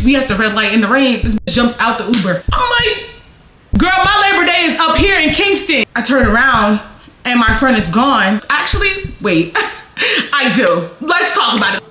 We at the red light in the rain. This bitch jumps out the Uber. I'm like, girl, my Labor Day is up here in Kingston. I turn around and my friend is gone. Actually, wait, I do. Let's talk about it.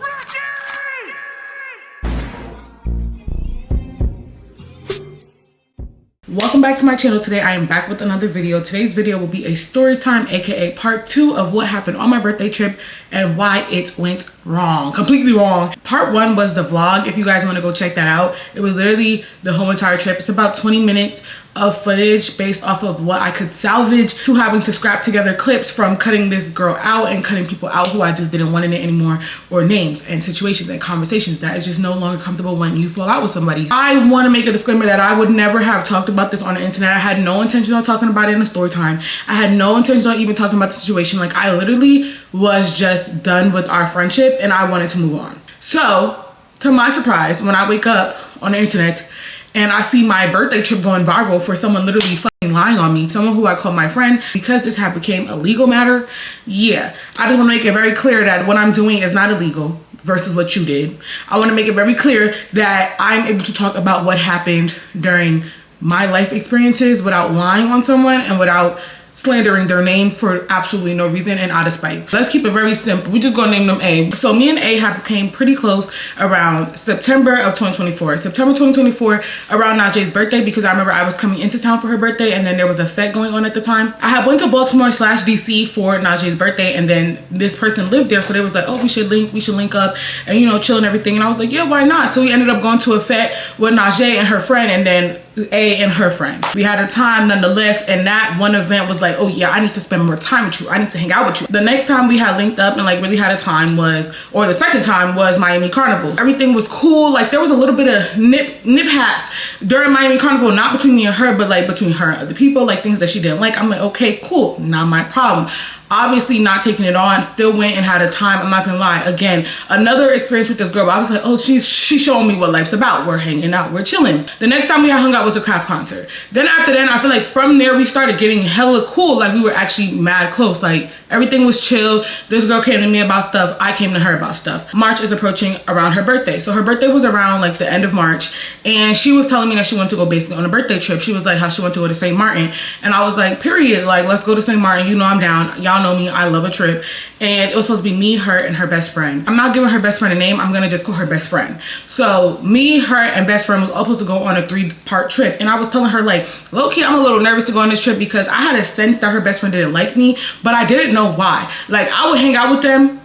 Welcome back to my channel. Today I am back with another video. Today's video will be a story time, aka part 2 of what happened on my birthday trip and why it went wrong, completely wrong. Part 1 was the vlog. If you guys want to go check that out, it was literally the whole entire trip. It's about 20 minutes of footage based off of what I could salvage to having to scrap together clips from cutting this girl out and cutting people out who I just didn't want in it anymore, or names and situations and conversations that is just no longer comfortable when you fall out with somebody. I want to make a disclaimer that I would never have talked about this on the internet. I had no intention on talking about it in a story time. I had no intention on even talking about the situation. Like, I literally was just done with our friendship and I wanted to move on. So to my surprise, when I wake up on the internet and I see my birthday trip going viral for someone literally fucking lying on me, someone who I call my friend, because this had became a legal matter. Yeah, I just want to make it very clear that what I'm doing is not illegal versus what you did. I want to make it very clear that I'm able to talk about what happened during my life experiences without lying on someone and without slandering their name for absolutely no reason and out of spite. Let's keep it very simple. We just gonna name them A. So me and A became pretty close around September of 2024. September 2024, around Najee birthday, because I remember I was coming into town for her birthday and then there was a fete going on at the time. I had went to Baltimore / DC for Najee's birthday, and then this person lived there, so they was like, oh, we should link up and, you know, chill and everything. And I was like, yeah, why not? So we ended up going to a fete with Najee and her friend, and then A and her friend. We had a time nonetheless, and that one event was like, oh yeah, I need to spend more time with you. I need to hang out with you. The next time we had linked up and like really had a time was, or the second time was Miami Carnival. Everything was cool. Like, there was a little bit of nip haps during Miami Carnival, not between me and her, but like between her and other people, like things that she didn't like. I'm like, okay, cool, not my problem. Obviously not taking it on, still went and had a time. I'm not gonna lie. Again, another experience with this girl, but I was like, oh, she's showing me what life's about. We're hanging out, we're chilling. The next time we hung out was a craft concert. Then after that, I feel like from there we started getting hella cool. Like, we were actually mad close. Like, everything was chill. This girl came to me about stuff, I came to her about stuff. March is approaching around her birthday. So her birthday was around like the end of March, and she was telling me that she wanted to go basically on a birthday trip. She was like how she wanted to go to St. Martin, and I was like, period, like, let's go to St. Martin. You know I'm down. Y'all know me, I love a trip. And it was supposed to be me, her, and her best friend. I'm not giving her best friend a name, I'm gonna just call her best friend. So me, her, and best friend was all supposed to go on a 3-part trip, and I was telling her, like, low-key, I'm a little nervous to go on this trip because I had a sense that her best friend didn't like me, but I didn't know why. Like, I would hang out with them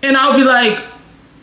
and I would be like,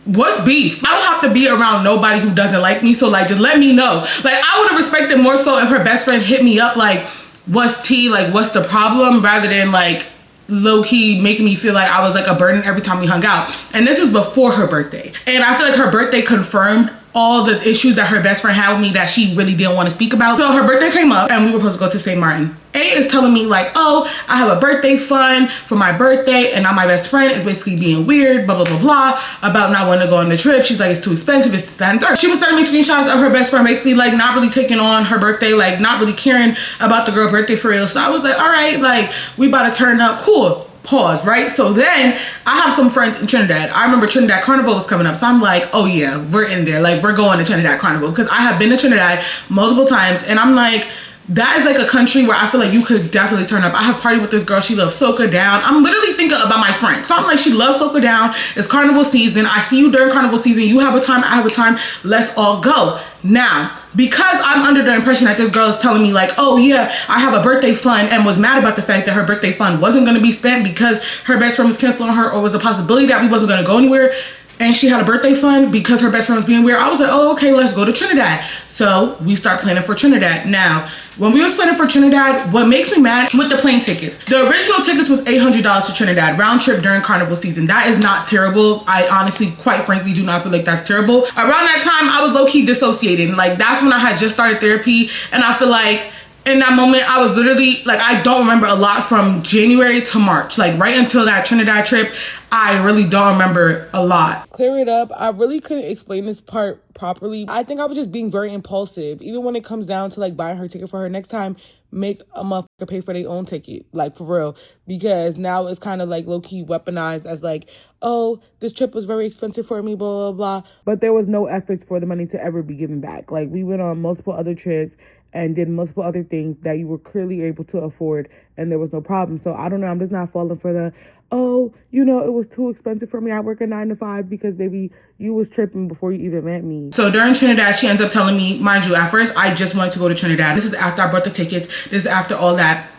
what's beef? I don't have to be around nobody who doesn't like me, so like, just let me know. Like, I would have respected more so if her best friend hit me up like, what's tea, like, what's the problem, rather than like low-key making me feel like I was like a burden every time we hung out. And this is before her birthday, and I feel like her birthday confirmed all the issues that her best friend had with me that she really didn't want to speak about. So her birthday came up and we were supposed to go to St. Martin. A is telling me like, oh, I have a birthday fund for my birthday, and now my best friend is basically being weird, blah, blah, blah, blah, about not wanting to go on the trip. She's like, it's too expensive, it's that and third. She was sending me screenshots of her best friend basically like not really taking on her birthday, like not really caring about the girl birthday for real. So I was like, all right, like, we about to turn up, cool. Pause, right? So then I have some friends in Trinidad. I remember Trinidad Carnival was coming up, so I'm like, oh yeah, we're in there. Like, we're going to Trinidad Carnival, because I have been to Trinidad multiple times, and I'm like, that is like a country where I feel like you could definitely turn up. I have partied with this girl. She loves Soca Down. I'm literally thinking about my friend. So I'm like, she loves Soca Down. It's carnival season. I see you during carnival season. You have a time, I have a time. Let's all go. Now, because I'm under the impression that this girl is telling me like, oh yeah, I have a birthday fund, and was mad about the fact that her birthday fund wasn't going to be spent because her best friend was canceling on her, or was a possibility that we wasn't going to go anywhere, and she had a birthday fund because her best friend was being weird, I was like, oh, okay, let's go to Trinidad. So we start planning for Trinidad. Now, when we was planning for Trinidad, what makes me mad with the plane tickets, the original tickets was $800 to Trinidad, round trip during carnival season. That is not terrible. I honestly, quite frankly, do not feel like that's terrible. Around that time, I was low-key dissociating. Like, that's when I had just started therapy, and I feel like in that moment, I was literally, like, I don't remember a lot from January to March. Like, right until that Trinidad trip, I really don't remember a lot. Clear it up. I really couldn't explain this part properly. I think I was just being very impulsive. Even when it comes down to like buying her ticket for her next time, make a motherfucker pay for their own ticket, like for real, because now it's kind of like low-key weaponized as like, oh, this trip was very expensive for me, blah, blah, blah. But there was no efforts for the money to ever be given back. Like, we went on multiple other trips and did multiple other things that you were clearly able to afford, and there was no problem. So I don't know, I'm just not falling for the, oh, you know, it was too expensive for me, I work a 9 to 5, because baby, you was tripping before you even met me. So during Trinidad, she ends up telling me, mind you, at first I just wanted to go to Trinidad. This is after I bought the tickets. This is after all that.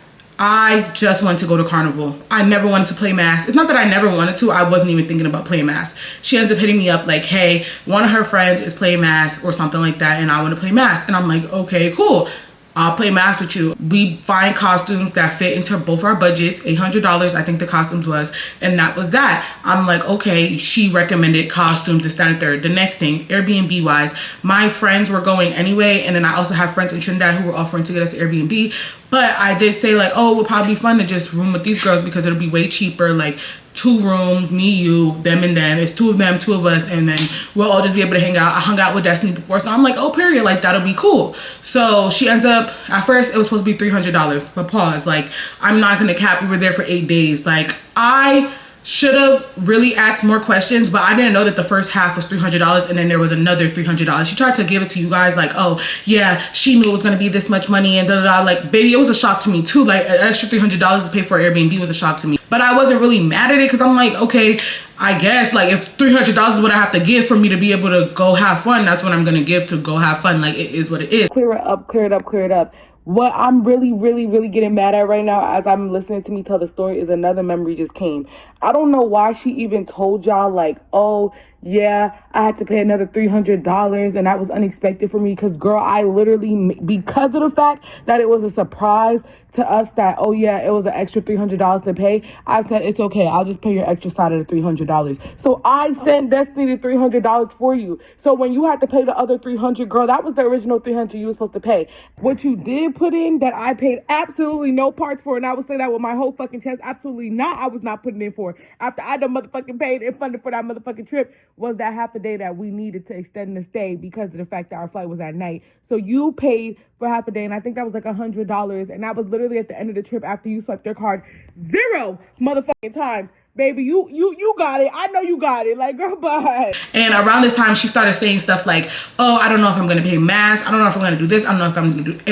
I just wanted to go to Carnival. I never wanted to play mass. It's not that I never wanted to, I wasn't even thinking about playing mass. She ends up hitting me up like, hey, one of her friends is playing mass or something like that, and I want to play mass. And I'm like, okay, cool, I'll play mass with you. We find costumes that fit into both our budgets, $800 I think the costumes was, and that was that. I'm like, okay, she recommended costumes, this, that, and third. The next thing, Airbnb wise, my friends were going anyway, and then I also have friends in Trinidad who were offering to get us Airbnb. But I did say like, oh, it would probably be fun to just room with these girls because it'll be way cheaper, like 2 rooms, me, you, them, and them. It's 2 of them, 2 of us, and then we'll all just be able to hang out. I hung out with Destiny before, so I'm like, oh, period, like that'll be cool. So she ends up, at first it was supposed to be $300, but pause, like I'm not gonna cap, we were there for 8 days. Like I should have really asked more questions, but I didn't know that the first half was $300 and then there was another $300. She tried to give it to you guys like, oh yeah, she knew it was gonna be this much money and da da da. Like, baby, it was a shock to me too. Like, an extra $300 to pay for Airbnb was a shock to me. But I wasn't really mad at it because I'm like, okay, I guess like if $300 is what I have to give for me to be able to go have fun, that's what I'm gonna give to go have fun. Like, it is what it is. Clear it up, clear it up, clear it up. What I'm really getting mad at right now as I'm listening to me tell the story is another memory just came. I don't know why she even told y'all like, oh yeah, I had to pay another $300 and that was unexpected for me, because girl, I literally, because of the fact that it was a surprise to us that, oh yeah, it was an extra $300 to pay, I said, it's okay, I'll just pay your extra side of the $300. So I sent Destiny the $300 for you. So when you had to pay the other $300, girl, that was the original $300 you were supposed to pay. What you did put in that I paid absolutely no parts for, and I would say that with my whole fucking chest, absolutely not, I was not putting in for. After I done motherfucking paid and funded for that motherfucking trip, was that half a day that we needed to extend the stay because of the fact that our flight was at night. So you paid for half a day, and I think that was like $100, and that was literally at the end of the trip after you swiped your card 0 motherfucking times. Baby, you got it. I know you got it. Like, girl, bye. And around this time, she started saying stuff like, oh, I don't know if I'm gonna pay mass. I don't know if I'm gonna do this. I don't know if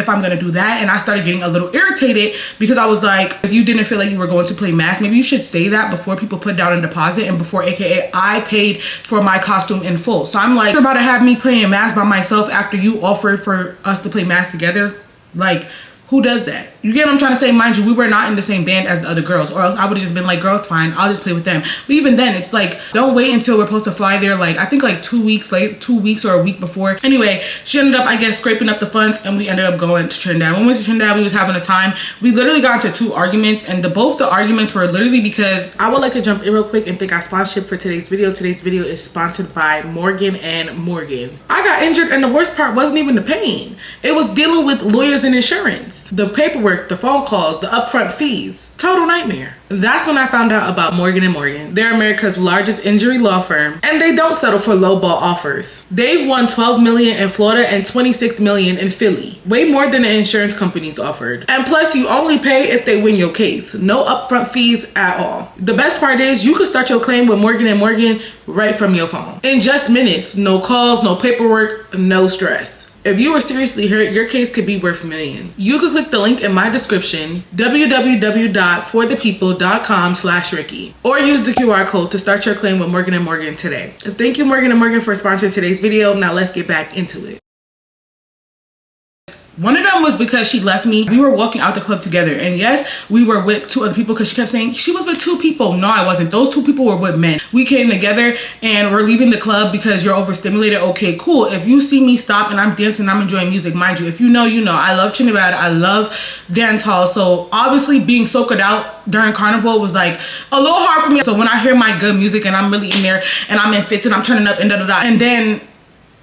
I'm gonna do that. And I started getting a little irritated because I was like, if you didn't feel like you were going to play mass, maybe you should say that before people put down a deposit and before AKA I paid for my costume in full. So I'm like, you're about to have me playing mass by myself after you offered for us to play mass together? Like, who does that? You get what I'm trying to say? Mind you, we were not in the same band as the other girls, or else I would have just been like, girl, it's fine, I'll just play with them. But even then, it's like, don't wait until we're supposed to fly there, like, I think like 2 weeks late, 2 weeks or a week before. Anyway, she ended up, I guess, scraping up the funds, and we ended up going to Trinidad. When we went to Trinidad, we was having a time. We literally got into 2 arguments, and both the arguments were literally because, I would like to jump in real quick and thank our sponsorship for today's video. Today's video is sponsored by Morgan & Morgan. I got injured, and the worst part wasn't even the pain. It was dealing with lawyers and insurance. The paperwork, the phone calls, the upfront fees. Total nightmare. That's when I found out about Morgan & Morgan. They're America's largest injury law firm, and they don't settle for lowball offers. They've won $12 million in Florida and $26 million in Philly. Way more than the insurance companies offered. And plus, you only pay if they win your case. No upfront fees at all. The best part is you can start your claim with Morgan & Morgan right from your phone. In just minutes. No calls, no paperwork, no stress. If you were seriously hurt, your case could be worth millions. You can click the link in my description, www.forthepeople.com/Rykky, or use the QR code to start your claim with Morgan & Morgan today. Thank you, Morgan & Morgan, for sponsoring today's video. Now let's get back into it. One of them was because she left me. We were walking out the club together, and yes, we were with 2 other people because she kept saying she was with 2 people. No, I wasn't. Those 2 people were with men. We came together and we're leaving the club because you're overstimulated. Okay, cool. If you see me stop and I'm dancing, I'm enjoying music, mind you, if you know, you know. I love Trinidad. I love dance hall. So obviously being soaked out during Carnival was like a little hard for me. So when I hear my good music and I'm really in there and I'm in fits and I'm turning up and da da da, and then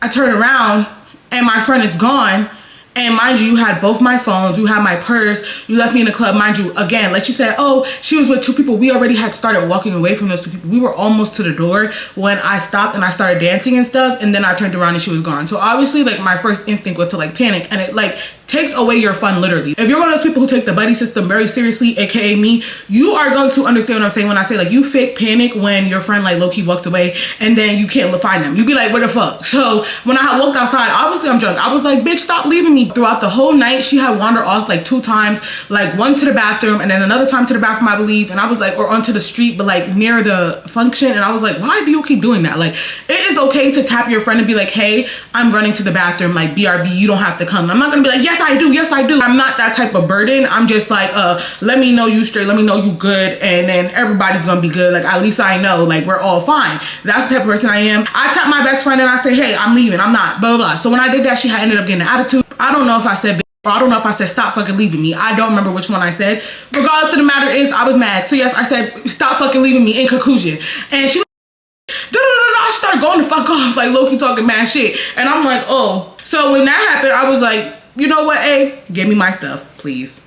I turn around and my friend is gone, And mind you, you had both my phones, you had my purse, you left me in the club. Mind you, again, like she said, oh, she was with 2 people. We already had started walking away from those 2 people. We were almost to the door when I stopped and I started dancing and stuff, and then I turned around and she was gone. So obviously, like, my first instinct was to like panic, and it like takes away your fun, literally. If you're one of those people who take the buddy system very seriously, aka me, you are going to understand what I'm saying when I say like you fake panic when your friend like low-key walks away and then you can't find them. You be like, what the fuck? So when I had walked outside, obviously I'm drunk. I was like, bitch, stop leaving me. Throughout the whole night, she had wandered off like 2 times, like one to the bathroom and then another time to the bathroom, I believe. And I was like, or onto the street, but like near the function. And I was like, why do you keep doing that? Like, it is okay to tap your friend and be like, hey, I'm running to the bathroom, like BRB, you don't have to come. I'm not gonna be like, yes, I do. Yes, I do. I'm not that type of burden. I'm just like, let me know you straight, let me know you good, and then everybody's gonna be good. Like, at least I know, like, we're all fine. That's the type of person I am. I tap my best friend and I say, hey, I'm leaving, I'm not, blah, blah, blah. So when I did that, she had ended up getting an attitude. I don't know if I said, or I don't know if I said, stop fucking leaving me. I don't remember which one I said. Regardless of the matter is, I was mad. So yes, I said, stop fucking leaving me, in conclusion. And she I started going the fuck off, like low-key talking mad shit. And I'm like, oh. So when that happened, I was like, you know what, A, give me my stuff, please.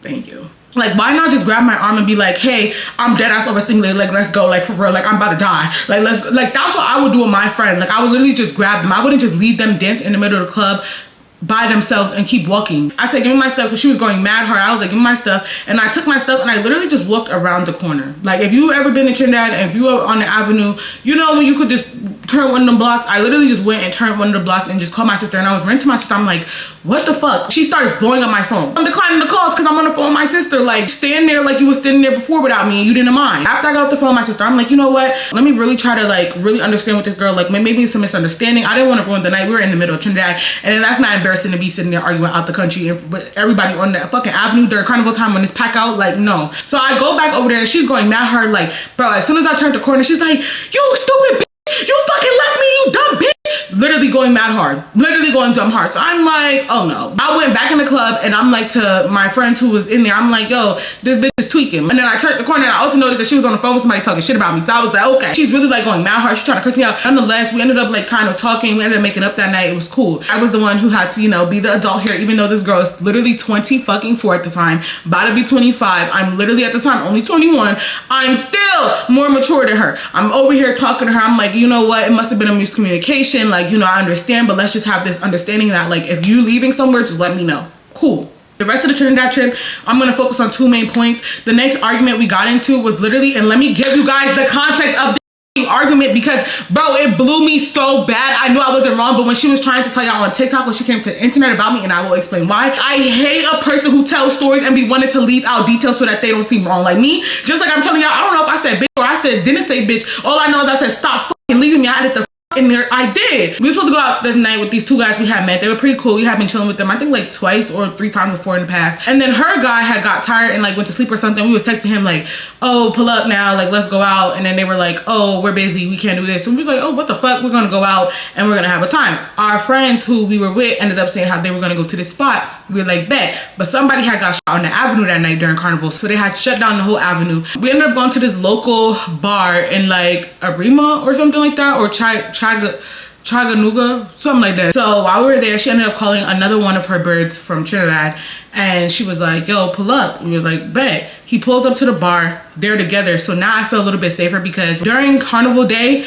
Thank you. Like, why not just grab my arm and be like, hey, I'm dead ass overstimulated, like, let's go, like, for real, like, I'm about to die. Like, that's what I would do with my friend. Like, I would literally just grab them. I wouldn't just leave them dance in the middle of the club by themselves and keep walking. I said, give me my stuff, because she was going mad hard. I was like, give me my stuff. And I took my stuff and I literally just walked around the corner. Like, if you ever been in Trinidad and if you were on the avenue, you know when you could just turn one of the blocks. I literally just went and turned one of the blocks and just called my sister, and I was running to my sister. I'm like, what the fuck? She started blowing up my phone. I'm declining the calls because I'm on the phone with my sister. Like, stand there like you was standing there before without me and you didn't mind. After I got off the phone with my sister, I'm like, you know what? Let me really try to like really understand with this girl. Like, maybe it's a misunderstanding. I didn't want to ruin the night. We were in the middle of Trinidad, and then that's not embarrassing to be sitting there arguing out the country and with everybody on the fucking avenue during carnival time when it's packed out. Like, no. So I go back over there and she's going mad hard. Like, bro, as soon as I turned the corner, she's like, you stupid bitch, you fucking left me, you dumb bitch. Literally going mad hard, literally going dumb hard. So I'm like, oh no. I went back in the club and I'm like to my friend who was in there, I'm like, yo, this bitch is tweaking. And then I turned the corner and I also noticed that she was on the phone with somebody talking shit about me. So I was like, okay, she's really like going mad hard. She's trying to curse me out. Nonetheless, we ended up like kind of talking. We ended up making up that night. It was cool. I was the one who had to, you know, be the adult here, even though this girl is literally 24 at the time, about to be 25. I'm literally at the time only 21. I'm still more mature than her. I'm over here talking to her. I'm like, you know what? It must have been a miscommunication. Like, you know, I understand, but let's just have this understanding that like if you leaving somewhere, just let me know. Cool. The rest of the Trinidad trip, I'm gonna focus on 2 main points. The next argument we got into was literally, and let me give you guys the context of the argument, because bro, it blew me so bad. I knew I wasn't wrong, but when she was trying to tell y'all on TikTok when she came to the internet about me, and I will explain why. I hate a person who tells stories and be wanting to leave out details so that they don't seem wrong. Like me, just like I'm telling y'all, I don't know if I said bitch or I said didn't say bitch. All I know is I said stop fucking leaving me. I had the in there. I did. We were supposed to go out that night with these 2 guys we had met. They were pretty cool. We had been chilling with them, I think like twice or 3 times before in the past. And then her guy had got tired and like went to sleep or something. We was texting him like, oh, pull up now, like let's go out. And then they were like, oh, we're busy, we can't do this. So we was like, oh, what the fuck, we're gonna go out and we're gonna have a time. Our friends who we were with ended up saying how they were gonna go to this spot. We were like, bet. But somebody had got shot on the avenue that night during carnival, so they had shut down the whole avenue. We ended up going to this local bar in like Arima or something like that, or Chaganuga, something like that. So while we were there, she ended up calling another one of her birds from Trinidad, and she was like, yo, pull up. We was like, bet. He pulls up to the bar. They're together. So now I feel a little bit safer, because during carnival day,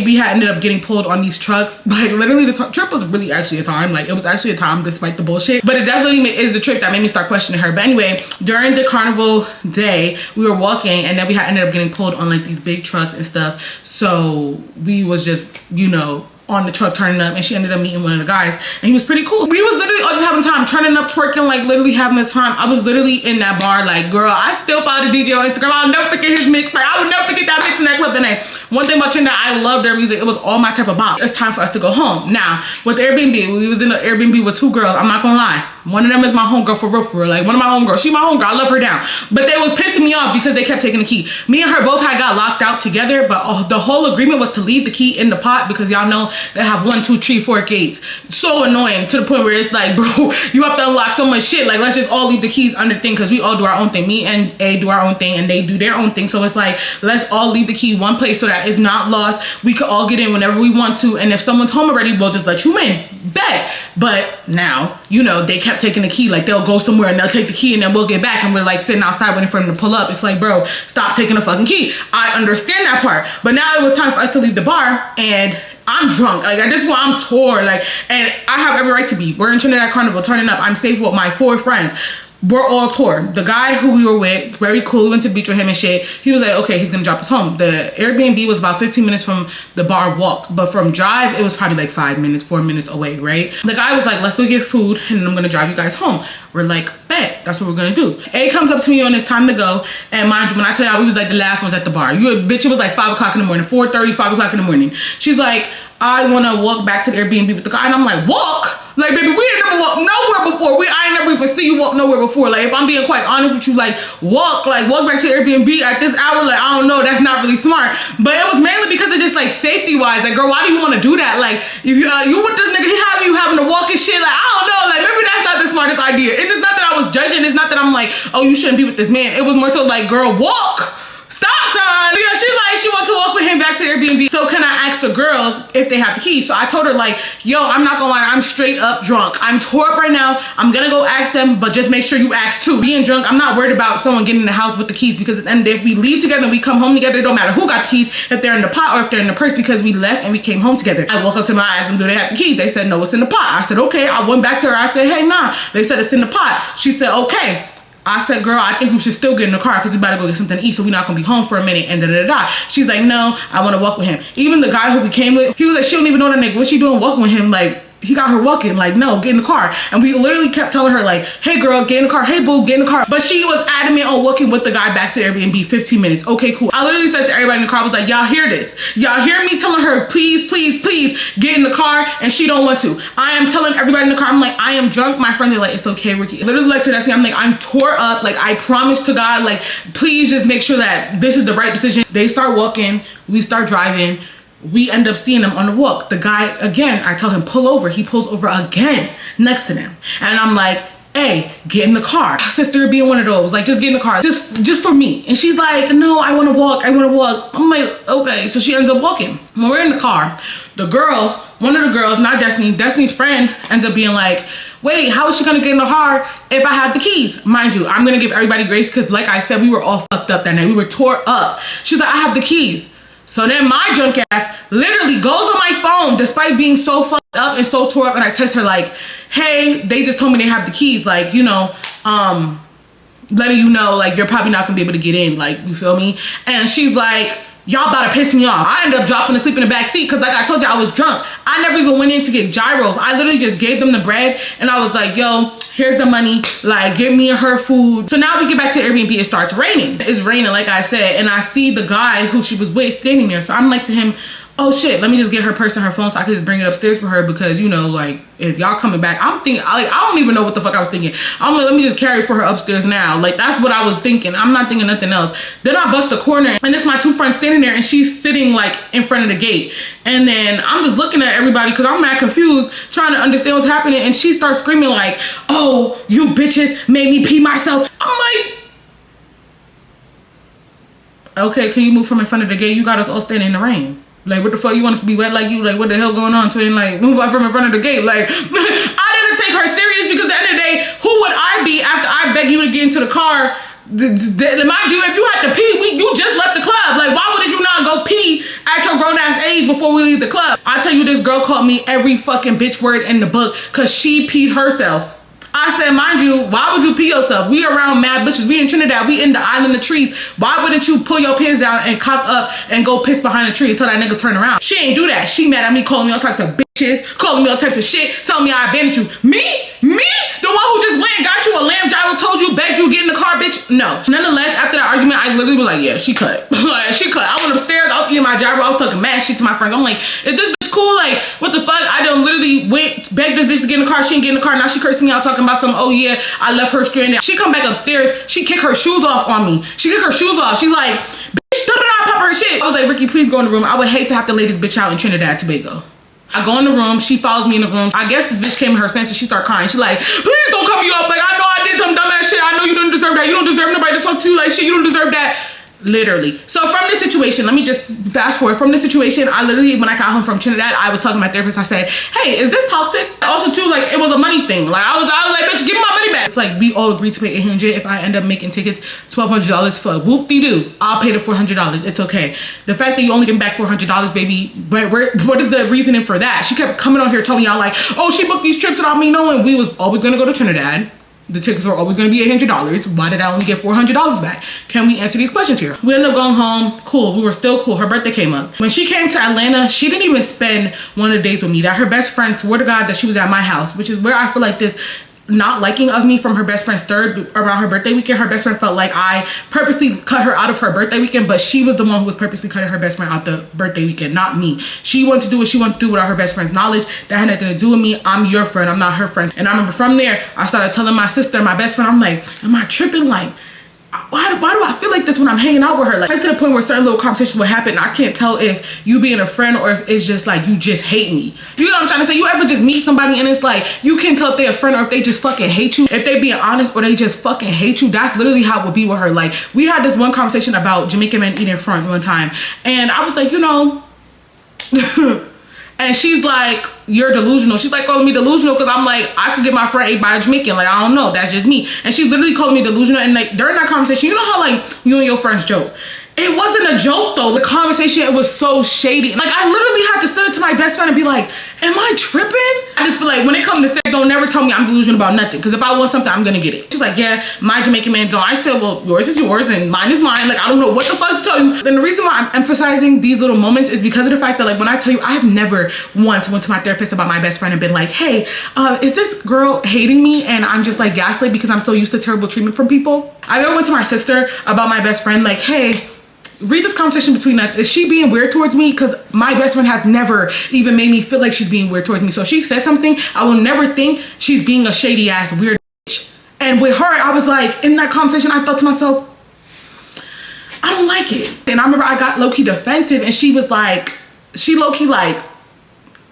we had ended up getting pulled on these trucks. Like literally the trip was really actually a time. Like it was actually a time despite the bullshit. But it definitely is the trip that made me start questioning her. But anyway, during the carnival day, we were walking and then we had ended up getting pulled on like these big trucks and stuff. So we was just, you know, on the truck turning up, and she ended up meeting one of the guys and he was pretty cool. We was literally all just having time, turning up, twerking, like literally having this time. I was literally in that bar like, girl, I still follow the DJ on Instagram. I'll never forget his mix. Like I would never forget that mix in that club that night. One thing about Trinidad, I love their music. It was all my type of bop. It's time for us to go home. Now with the Airbnb, we was in the Airbnb with 2 girls. I'm not gonna lie, one of them is my homegirl for real. Like one of my homegirls, she my homegirl, I love her down. But they was pissing me off because they kept taking the key. Me and her both had got locked out together, but the whole agreement was to leave the key in the pot, because y'all know they have 1, 2, 3, 4 gates. So annoying to the point where it's like, bro, you have to unlock so much shit. Like let's just all leave the keys under the thing, because we all do our own thing. Me and A do our own thing and they do their own thing. So it's like, let's all leave the key one place so that it's not lost. We could all get in whenever we want to, and if someone's home already, we'll just let you in. Bet. But now, you know, they kept taking the key. Like, they'll go somewhere and they'll take the key and then we'll get back and we're like sitting outside waiting for them to pull up. It's like, bro, stop taking the fucking key. I understand that part. But now it was time for us to leave the bar and I'm drunk. Like, at this point, I'm tore. Like, and I have every right to be. We're in Trinidad Carnival, turning up. I'm safe with my 4 friends. We're all tore. The guy who we were with, very cool, we went to the beach with him and shit. He was like, okay, he's gonna drop us home. The Airbnb was about 15 minutes from the bar walk, but from drive, it was probably like 5 minutes, 4 minutes away, right? The guy was like, let's go get food and then I'm gonna drive you guys home. We're like, bet, that's what we're gonna do. A comes up to me when it's time to go, and mind you, when I tell y'all, we was like the last ones at the bar. You a bitch, it was like 5 o'clock in the morning, 4:30, 5 o'clock in the morning. She's like, I wanna walk back to the Airbnb with the guy, and I'm like, walk? Like, baby, we ain't never walked nowhere before. I ain't never even see you walk nowhere before. Like, if I'm being quite honest with you, like, walk back to Airbnb at this hour, like, I don't know, that's not really smart. But it was mainly because it's just like safety-wise. Like, girl, why do you want to do that? Like, if you with this nigga, he have you having to walk and shit. Like, I don't know. Like, maybe that's not the smartest idea. And it's not that I was judging. It's not that I'm like, oh, you shouldn't be with this man. It was more so like, girl, walk. Stop sign. Yeah, she's like, she wants to walk with him back to Airbnb. So can I ask the girls if they have the keys? So I told her like, yo, I'm not gonna lie, I'm straight up drunk. I'm tore up right now. I'm gonna go ask them, but just make sure you ask too. Being drunk, I'm not worried about someone getting in the house with the keys, because at the end of the day, if we leave together and we come home together, it don't matter who got the keys, if they're in the pot or if they're in the purse, because we left and we came home together. I woke up to my asked them, do they have the keys? They said, no, it's in the pot. I said, okay. I went back to her. I said, hey, nah. They said it's in the pot. She said, okay. I said, girl, I think we should still get in the car because we better go get something to eat, so we're not gonna be home for a minute and da-da-da-da. She's like, no, I wanna walk with him. Even the guy who we came with, he was like, she don't even know that nigga. What's she doing walking with him? Like, he got her walking, like, no, get in the car. And we literally kept telling her like, hey girl, get in the car, hey boo, get in the car. But she was adamant on walking with the guy back to Airbnb 15 minutes. Okay, cool. I literally said to everybody in the car, I was like, y'all hear this? Y'all hear me telling her, please, please, please get in the car, and she don't want to. I am telling everybody in the car, I'm like, I am drunk. My friends are like, it's okay, Rykky. Literally like to that scene, I'm like, I'm tore up. Like, I promise to God, like, please just make sure that this is the right decision. They start walking, we start driving. We end up seeing him on the walk. The guy, again, I tell him, pull over. He pulls over again next to them. And I'm like, hey, get in the car. Sister being one of those, like, just get in the car, just for me. And she's like, no, I wanna walk, I wanna walk. I'm like, okay. So she ends up walking. When we're in the car, the girl, one of the girls, not Destiny, Destiny's friend ends up being like, wait, how is she gonna get in the car if I have the keys? Mind you, I'm gonna give everybody grace because like I said, we were all fucked up that night. We were tore up. She's like, I have the keys. So then my drunk ass literally goes on my phone despite being so fucked up and so tore up, and I text her like, hey, they just told me they have the keys, like, you know, letting you know, like, you're probably not gonna be able to get in, like, you feel me? And she's like, y'all about to piss me off. I ended up dropping asleep in the back seat because like I told you, I was drunk. I never even went in to get gyros. I literally just gave them the bread and I was like, yo, here's the money, like, give me and her food. So now we get back to Airbnb, it starts raining. It's raining, like I said, and I see the guy who she was with standing there. So I'm like to him, oh shit, let me just get her purse and her phone so I can just bring it upstairs for her, because, you know, like, if y'all coming back, I'm thinking, like, I don't even know what the fuck I was thinking. I'm like, let me just carry it for her upstairs now. Like, that's what I was thinking. I'm not thinking nothing else. Then I bust a corner and it's my 2 friends standing there and she's sitting like in front of the gate. And then I'm just looking at everybody because I'm mad confused, trying to understand what's happening. And she starts screaming like, oh, you bitches made me pee myself. I'm like, okay, can you move from in front of the gate? You got us all standing in the rain. Like, what the fuck, you want us to be wet like you? Like, what the hell going on, twin? Like, move out from in front of the gate. Like, I didn't take her serious because at the end of the day, who would I be after I beg you to get into the car? Mind you, if you had to pee, you just left the club. Like, why would you not go pee at your grown-ass age before we leave the club? I tell you, this girl called me every fucking bitch word in the book because she peed herself. I said, mind you, why would you pee yourself? We around mad bitches. We in Trinidad. We in the island of trees. Why wouldn't you pull your pants down and cock up and go piss behind a tree until that nigga turn around? She ain't do that. She mad at me, calling me all types of bitches, calling me all types of shit, telling me I abandoned you. Me? The one who just went and got you a lamb gyro, told you, begged you, get in the car, bitch? No. Nonetheless, after that argument, I literally was like, yeah, she cut. Like, she cut. I went upstairs. I was eating my gyro. I was talking mad shit to my friends. I'm like, is this bitch cool? Like, what the fuck? I done literally went, begged this bitch to get in the car. She didn't get in the car. Now she cursing me out talking about some, oh yeah, I left her stranded. She come back upstairs. She kicked her shoes off on me. She kicked her shoes off. She's like, bitch, pop her shit. I was like, Rykky, please go in the room. I would hate to have to lay this bitch out in Trinidad, Tobago. I go in the room, she follows me in the room. I guess this bitch came to her senses, she started crying. She's like, please don't cut me off. Like, I know I did some dumbass shit. I know you don't deserve that. You don't deserve nobody to talk to you like shit. You don't deserve that. Literally. So from this situation, let me just fast forward. From this situation, I literally, when I got home from Trinidad, I was talking to my therapist. I said, hey, is this toxic? Also too, like, it was a money thing. Like, I was like, bitch, give me my money back. It's like, we all agreed to pay $800. If I end up making tickets $1,200 for whoop-de-doo, I'll pay the $400. It's okay. The fact that you only get back $400, baby, but what is the reasoning for that? She kept coming on here telling y'all like, oh, she booked these trips without me knowing. We was always gonna go to Trinidad. The tickets were always going to be $800. Why did I only get $400 back? Can we answer these questions here? We ended up going home. Cool. We were still cool. Her birthday came up. When she came to Atlanta, she didn't even spend one of the days with me. That her best friend swore to God that she was at my house, which is where I feel like this not liking of me from her best friend's third around her birthday weekend. Her best friend felt like I purposely cut her out of her birthday weekend, but she was the one who was purposely cutting her best friend out the birthday weekend, not me. She wanted to do what she wanted to do without her best friend's knowledge. That had nothing to do with me. I'm your friend. I'm not her friend. And I remember from there, I started telling my sister, my best friend, I'm like, am I tripping? Like, why do I feel like this when I'm hanging out with her? Like, it's to the point where certain little conversations will happen and I can't tell if you being a friend or if it's just like you just hate me. You know what I'm trying to say? You ever just meet somebody and it's like you can't tell if they're a friend or if they just fucking hate you, if they being honest or they just fucking hate you. That's literally how it would be with her. Like, we had this one conversation about Jamaican men eating front one time and I was like, you know, and she's like, you're delusional. She's like calling me delusional because I'm like, I could get my friend ate by a Jamaican. Like, I don't know. That's just me. And she's literally calling me delusional. And like during that conversation, you know how like you and your friends joke? It wasn't a joke though. The conversation, it was so shady. Like, I literally had to send it to my best friend and be like, am I tripping? I just feel like when it comes to sex, don't never tell me I'm delusional about nothing. Because if I want something, I'm gonna get it. She's like, yeah, my Jamaican man don't. I said, well, yours is yours and mine is mine. Like, I don't know what the fuck to tell you. And the reason why I'm emphasizing these little moments is because of the fact that like when I tell you, I have never once went to my therapist about my best friend and been like, hey, is this girl hating me? And I'm just like gaslit because I'm so used to terrible treatment from people. I never went to my sister about my best friend like, hey, read this conversation between us. Is she being weird towards me? Because my best friend has never even made me feel like she's being weird towards me. So if she says something, I will never think she's being a shady ass weird bitch. And with her, I was like, in that conversation, I thought to myself, I don't like it. And I remember I got low-key defensive and she was like, she low-key like,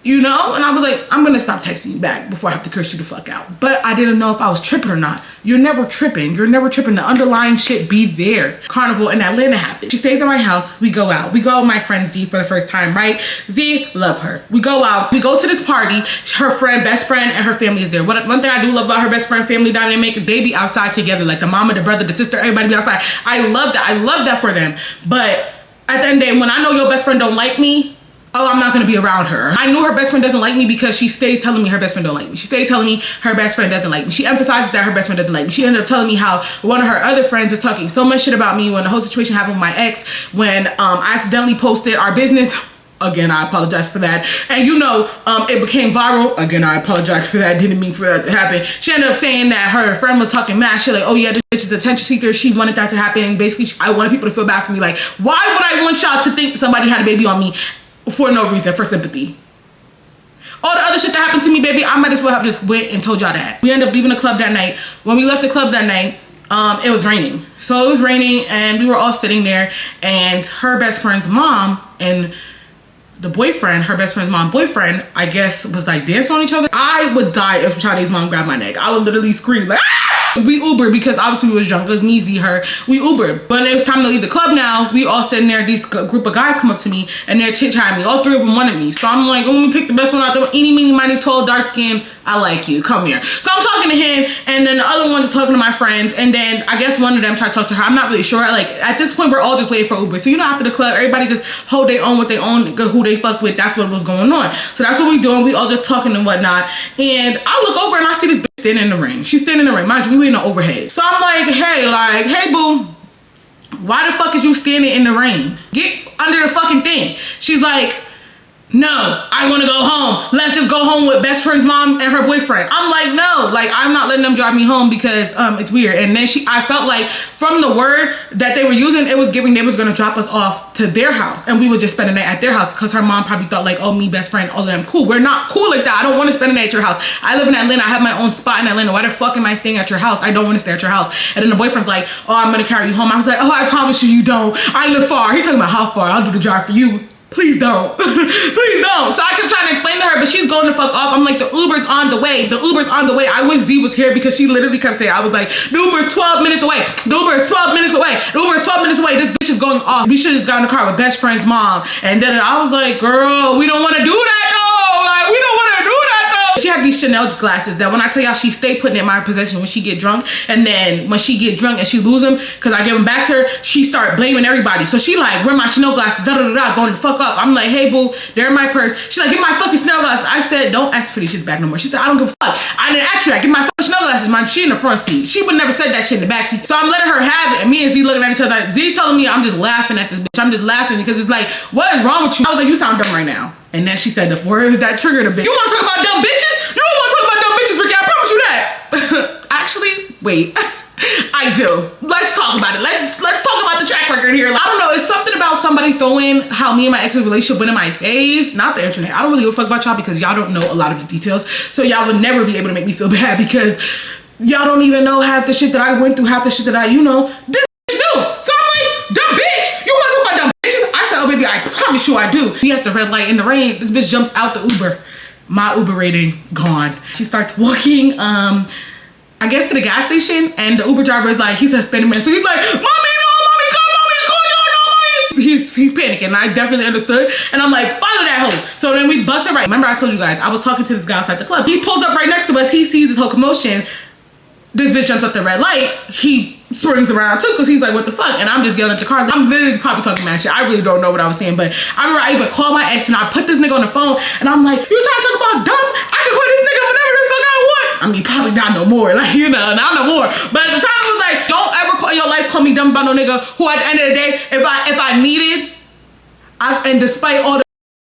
you know? And I was like, I'm gonna stop texting you back before I have to curse you the fuck out. But I didn't know if I was tripping or not. You're never tripping. You're never tripping. The underlying shit be there. Carnival in Atlanta happened. She stays at my house. We go out. We go out with my friend Z for the first time, right? Z, love her. We go out. We go to this party. Her friend, best friend, and her family is there. One thing I do love about her best friend family dynamic, they be outside together. Like the mama, the brother, the sister, everybody be outside. I love that. I love that for them. But at the end of the day, when I know your best friend don't like me, oh, I'm not gonna be around her. I knew her best friend doesn't like me because she stayed telling me her best friend don't like me. She stayed telling me her best friend doesn't like me. She emphasizes that her best friend doesn't like me. She ended up telling me how one of her other friends was talking so much shit about me when the whole situation happened with my ex, when I accidentally posted our business. Again, I apologize for that. And you know, it became viral. Again, I apologize for that. Didn't mean for that to happen. She ended up saying that her friend was talking mad shit like, oh yeah, this bitch is attention seeker. She wanted that to happen. Basically, I wanted people to feel bad for me. Like, why would I want y'all to think somebody had a baby on me for no reason, for sympathy? All the other shit that happened to me, baby, I might as well have just went and told y'all that. We ended up leaving the club that night. When we left the club that night, it was raining. So it was raining and we were all sitting there and her best friend's mom and the boyfriend, her best friend's mom boyfriend, I guess was like dancing on each other. I would die if Shade's mom grabbed my neck. I would literally scream like, ah! We Ubered because obviously we was drunk. It was me, Z, her. We Ubered. But it was time to leave the club now. We all sitting there. These group of guys come up to me and they're chit-chatting me. All three of them wanted me. So I'm like, I'm gonna pick the best one out there. Eeny, meeny, miny, tall, dark skin. I like you. Come here. So I'm talking to him and then the other one's talking to my friends. And then I guess one of them tried to talk to her. I'm not really sure. Like at this point, we're all just waiting for Uber. So you know, after the club, everybody just hold their own with their own, who they fuck with. That's what was going on. So that's what we doing. We all just talking and whatnot. And I look over and I see this bitch standing in the rain. She's standing in the rain. Mind you, we waiting on overhead. So I'm like, hey boo, why the fuck is you standing in the rain? Get under the fucking thing. She's like, no, I want to go home. Let's just go home with best friend's mom and her boyfriend. I'm like, no, like I'm not letting them drive me home because it's weird. And then I felt like from the word that they were using, it was giving they was gonna drop us off to their house and we would just spend the night at their house because her mom probably thought like, oh, me, best friend, all of them cool. We're not cool like that. I don't want to spend the night at your house. I live in Atlanta. I have my own spot in Atlanta. Why the fuck am I staying at your house? I don't want to stay at your house. And then the boyfriend's like, oh, I'm gonna carry you home. I was like, oh, I promise you, you don't. I live far. He talking about how far. I'll do the drive for you. Please don't. Please don't. So I kept trying to explain to her, but she's going to fuck off. I'm like, the Uber's on the way. The Uber's on the way. I wish Z was here because she literally kept saying, I was like, the Uber's 12 minutes away. The Uber is 12 minutes away. The Uber is 12 minutes away. This bitch is going off. We should have just got in the car with best friend's mom. And then I was like, girl, we don't want to do that though. Like, we don't want to do that though. She had these Chanel glasses that when I tell y'all, she stay putting in my possession when she get drunk. And then when she get drunk and she lose them, because I give them back to her, she start blaming everybody. So she like, where my Chanel glasses, da da da da, going the fuck up. I'm like, hey boo, they're in my purse. She's like, give my fucking Chanel glasses. I said, don't ask for these shits back no more. She said, I don't give a fuck. I didn't ask you that. Give my fucking Chanel glasses. She in the front seat. She would never said that shit in the back seat. So I'm letting her have it. And me and Z looking at each other. Z telling me I'm just laughing at this bitch. I'm just laughing because it's like, what is wrong with you? I was like, you sound dumb right now. And then she said the words that triggered a bitch. You want to talk about dumb bitches? You don't want to talk about dumb bitches, Rykky. I promise you that. Actually, wait. I do. Let's talk about it. Let's talk about the track record here. I don't know. It's something about somebody throwing how me and my ex's relationship went in my face. Not the internet. I don't really give a fuck about y'all because y'all don't know a lot of the details. So y'all would never be able to make me feel bad because y'all don't even know half the shit that I went through, half the shit that I, this bitch do. So I'm like, dumb bitch. You want to talk about dumb bitches? I said, oh baby, I promise you I do. We at the red light in the rain. This bitch jumps out the Uber. My Uber rating gone. She starts walking, I guess to the gas station, and the Uber driver is like, he's a Hispanic man, so he's like, mommy, no, mommy, come, mommy, go, no, mommy. He's panicking. I definitely understood, and I'm like, follow that hoe. So then we busted right. Remember I told you guys, I was talking to this guy outside the club. He pulls up right next to us. He sees this whole commotion. This bitch jumps up the red light. He swings around too because he's like, what the fuck? And I'm just yelling at the car. I'm literally probably talking mad shit. I really don't know what I was saying, but I remember I even called my ex and I put this nigga on the phone and I'm like, you trying to talk about dumb? I can call this nigga whatever the fuck I want. I mean, probably not no more, like, not no more. But at the time I was like, don't ever call your life, call me dumb about no nigga who at the end of the day, if I needed, and despite all the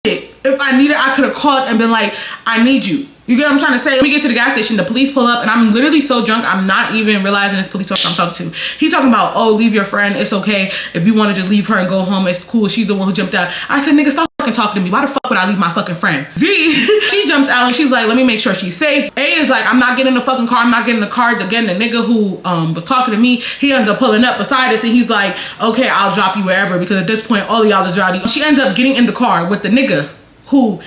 shit, if I needed, I could have called and been like, I need you. You get what I'm trying to say? We get to the gas station, the police pull up, and I'm literally so drunk, I'm not even realizing it's police officer I'm talking to. He talking about, oh, leave your friend, it's okay. If you want to just leave her and go home, it's cool. She's the one who jumped out. I said, nigga, stop fucking talking to me. Why the fuck would I leave my fucking friend? Z, she jumps out and she's like, let me make sure she's safe. A is like, I'm not getting in the fucking car. I'm not getting in the car. Again, the nigga who was talking to me, he ends up pulling up beside us and he's like, okay, I'll drop you wherever because at this point, all of y'all is rowdy. She ends up getting in the car with the nigga who,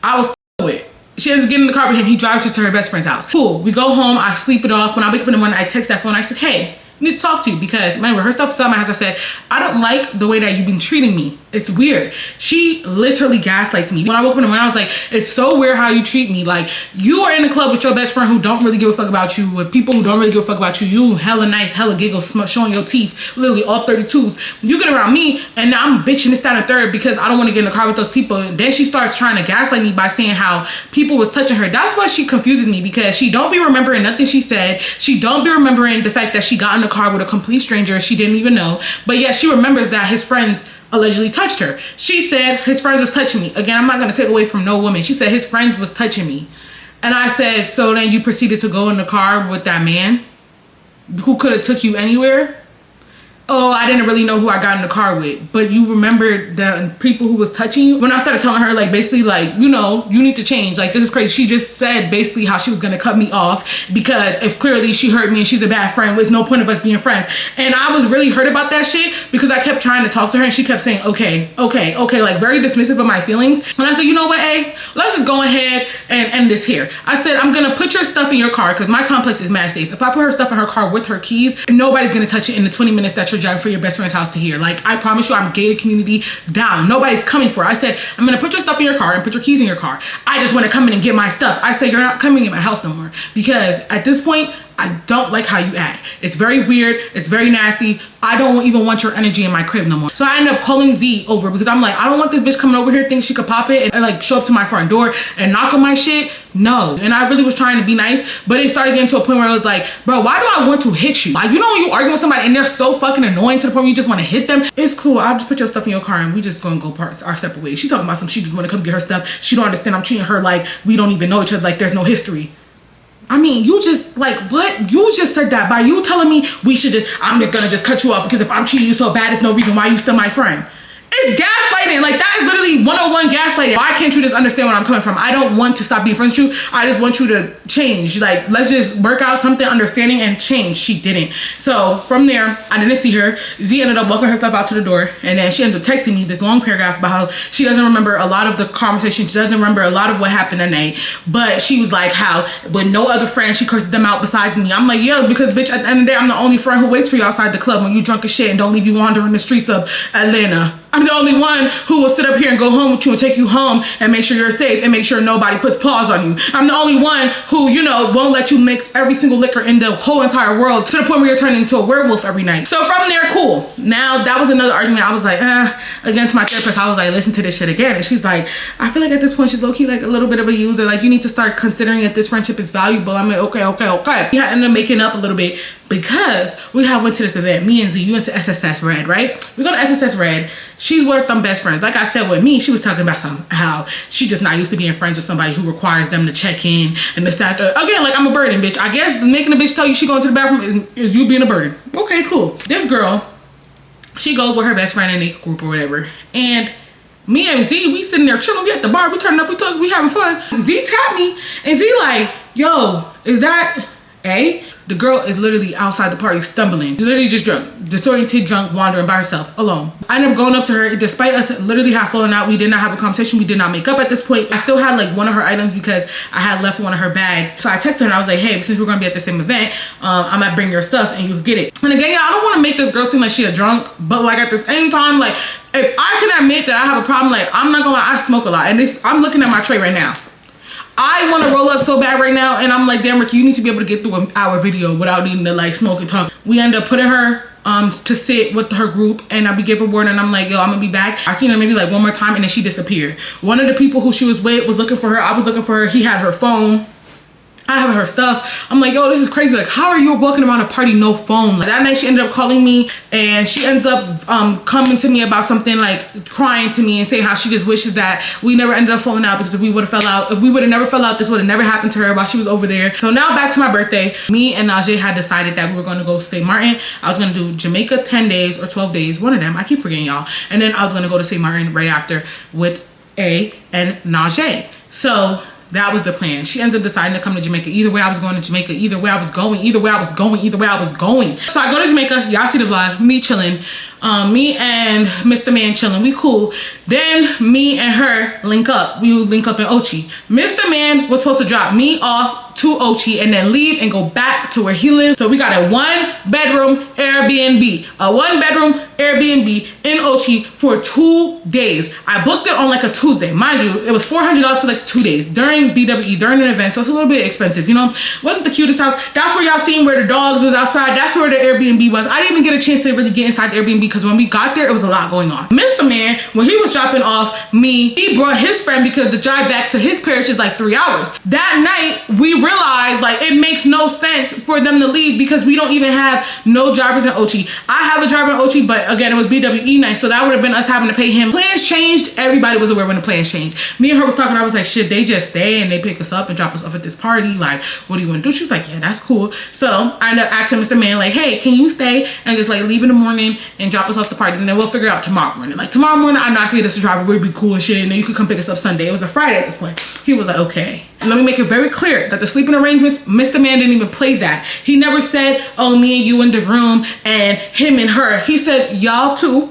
I was with. She ends up getting in the car with him. He drives her to her best friend's house. Cool. We go home. I sleep it off. When I wake up in the morning, I text that phone. I said, hey, I need to talk to you because remember her stuff is at my house. I said, I don't like the way that you've been treating me. It's weird. She literally gaslights me. When I woke up in the morning, I was like, it's so weird how you treat me. Like, you are in the club with your best friend who don't really give a fuck about you, with people who don't really give a fuck about you. You hella nice, hella giggles, showing your teeth, literally all 32s. You get around me and now I'm bitching this, that, and third because I don't want to get in the car with those people. And then she starts trying to gaslight me by saying how people was touching her. That's why she confuses me because she don't be remembering nothing she said. She don't be remembering the fact that she got in the car with a complete stranger she didn't even know. But yet she remembers that his friends allegedly touched her. She said his friends was touching me. Again, I'm not going to take away from no woman. She said his friends was touching me. And I said, so then you proceeded to go in the car with that man who could have took you anywhere? Oh, I didn't really know who I got in the car with. But you remembered the people who was touching you? When I started telling her, like, basically, like, you need to change. Like, this is crazy. She just said basically how she was going to cut me off because if clearly she hurt me and she's a bad friend, there's no point of us being friends. And I was really hurt about that shit because I kept trying to talk to her and she kept saying, okay, like very dismissive of my feelings. And I said, you know what, A, let's just go ahead and end this here. I said, I'm going to put your stuff in your car because my complex is mad safe. If I put her stuff in her car with her keys, nobody's going to touch it in the 20 minutes that you're driving for your best friend's house to hear. Like, I promise you, I'm gated community down. Nobody's coming for her. I said, I'm gonna put your stuff in your car and put your keys in your car. I just want to come in and get my stuff. I said, you're not coming in my house no more because at this point, I don't like how you act. It's very weird. It's very nasty. I don't even want your energy in my crib no more. So I ended up calling Z over because I'm like, I don't want this bitch coming over here thinking she could pop it and like show up to my front door and knock on my shit. No. And I really was trying to be nice, but it started getting to a point where I was like, bro, why do I want to hit you? Like, when you arguing with somebody and they're so fucking annoying to the point where you just want to hit them. It's cool. I'll just put your stuff in your car and we just gonna go our separate ways. She's talking about she just want to come get her stuff. She don't understand I'm treating her like we don't even know each other, like there's no history. I mean, you just, like, what? You just said that by you telling me I'm gonna just cut you off because if I'm treating you so bad, it's no reason why you still my friend. It's gaslighting. Like, that is literally 101 gaslighting. Why can't you just understand where I'm coming from? I don't want to stop being friends with you. I just want you to change. Like, let's just work out something, understanding, and change. She didn't. So from there, I didn't see her. Z ended up walking her stuff out to the door, and then she ends up texting me this long paragraph about how she doesn't remember a lot of the conversation. She doesn't remember a lot of what happened that night, but she was like how with no other friends, she curses them out besides me. I'm like, yeah, because bitch, at the end of the day, I'm the only friend who waits for you outside the club when you drunk as shit and don't leave you wandering the streets of Atlanta. I'm the only one who will sit up here and go home with you and take you home and make sure you're safe and make sure nobody puts paws on you. I'm the only one who, you know, won't let you mix every single liquor in the whole entire world to the point where you're turning into a werewolf every night. So from there, cool. Now that was another argument. I was like, again, to my therapist, I was like, listen to this shit again. And she's like, I feel like at this point, she's low-key like a little bit of a user. Like, you need to start considering that this friendship is valuable. I'm like, okay. We ended up making up a little bit because we had went to this event. Me and Z, we went to SSS Red, right? We go to SSS Red. She's one of them best friends. Like I said, with me, she was talking about how she just not used to being friends with somebody who requires them to check in and this, that, again, like I'm a burden, bitch. I guess making a bitch tell you she going to the bathroom is you being a burden. Okay, cool. This girl, she goes with her best friend in a group or whatever. And me and Z, we sitting there chilling. We at the bar. We turning up. We talking. We having fun. Z tapped me. And Z like, yo, is that A? The girl is literally outside the party stumbling. She's literally just drunk. Disoriented, drunk, wandering by herself, alone. I ended up going up to her. Despite us literally have fallen out, we did not have a conversation. We did not make up at this point. I still had like one of her items because I had left one of her bags. So I texted her and I was like, hey, since we're gonna be at the same event, I might bring your stuff and you can get it. And again, I don't wanna make this girl seem like she a drunk, but like at the same time, like if I can admit that I have a problem, like I'm not gonna lie, I smoke a lot. And I'm looking at my tray right now. I want to roll up so bad right now, and I'm like, damn, Rykky, you need to be able to get through an hour video without needing to like smoke and talk. We end up putting her to sit with her group, and I gave her word, and I'm like, yo, I'm gonna be back. I seen her maybe like one more time, and then she disappeared. One of the people who she was with was looking for her. I was looking for her. He had her phone. I have her stuff. I'm like, yo, this is crazy. Like, how are you walking around a party no phone? Like, that night she ended up calling me and she ends up coming to me about something, like crying to me and saying how she just wishes that we never ended up falling out, because if we would have fell out, if we would have never fell out, this would have never happened to her while she was over there. So now back to my birthday. Me and Najee had decided that we were going to go to St. Martin. I was going to do Jamaica 10 days or 12 days, one of them. I keep forgetting y'all. And then I was going to go to St. Martin right after with A and Najee. So that was the plan. She ends up deciding to come to Jamaica. Either way, I was going to Jamaica. Either way, I was going. Either way, I was going. Either way, I was going. So I go to Jamaica. Y'all see the vlog. Me chilling. Me and Mr. Man chilling. We cool. Then me and her link up. We link up in Ochi. Mr. Man was supposed to drop me off to Ochi and then leave and go back to where he lives. So we got a 1-bedroom Airbnb. A 1-bedroom Airbnb in Ochi for 2 days. I booked it on like a Tuesday. Mind you, it was $400 for like 2 days during BWE, during an event. So it's a little bit expensive, you know? Wasn't the cutest house. That's where y'all seen where the dogs was outside. That's where the Airbnb was. I didn't even get a chance to really get inside the Airbnb because when we got there, it was a lot going on. Mr. Man, when he was dropping off me, he brought his friend because the drive back to his parish is like 3 hours. That night, we realized like it makes no sense for them to leave because we don't even have no drivers in Ochi. I have a driver in Ochi, but again, it was BWE night, so that would have been us having to pay him. Plans changed. Everybody was aware when the plans changed. Me and her was talking. I was like, shit, they just stay and they pick us up and drop us off at this party. Like, what do you want to do? She was like, yeah, that's cool. So I ended up asking Mr. Man, like, hey, can you stay and just like leave in the morning and drop us off the party, and then we'll figure it out tomorrow morning. Like tomorrow morning, I'm not gonna get us a driver. We'd be cool and shit, and then you could come pick us up Sunday. It was a Friday at this point. He was like, okay. And let me make it very clear that the sleeping arrangements, Mr. Man didn't even play that. He never said, oh, me and you in the room and him and her. He said, y'all two,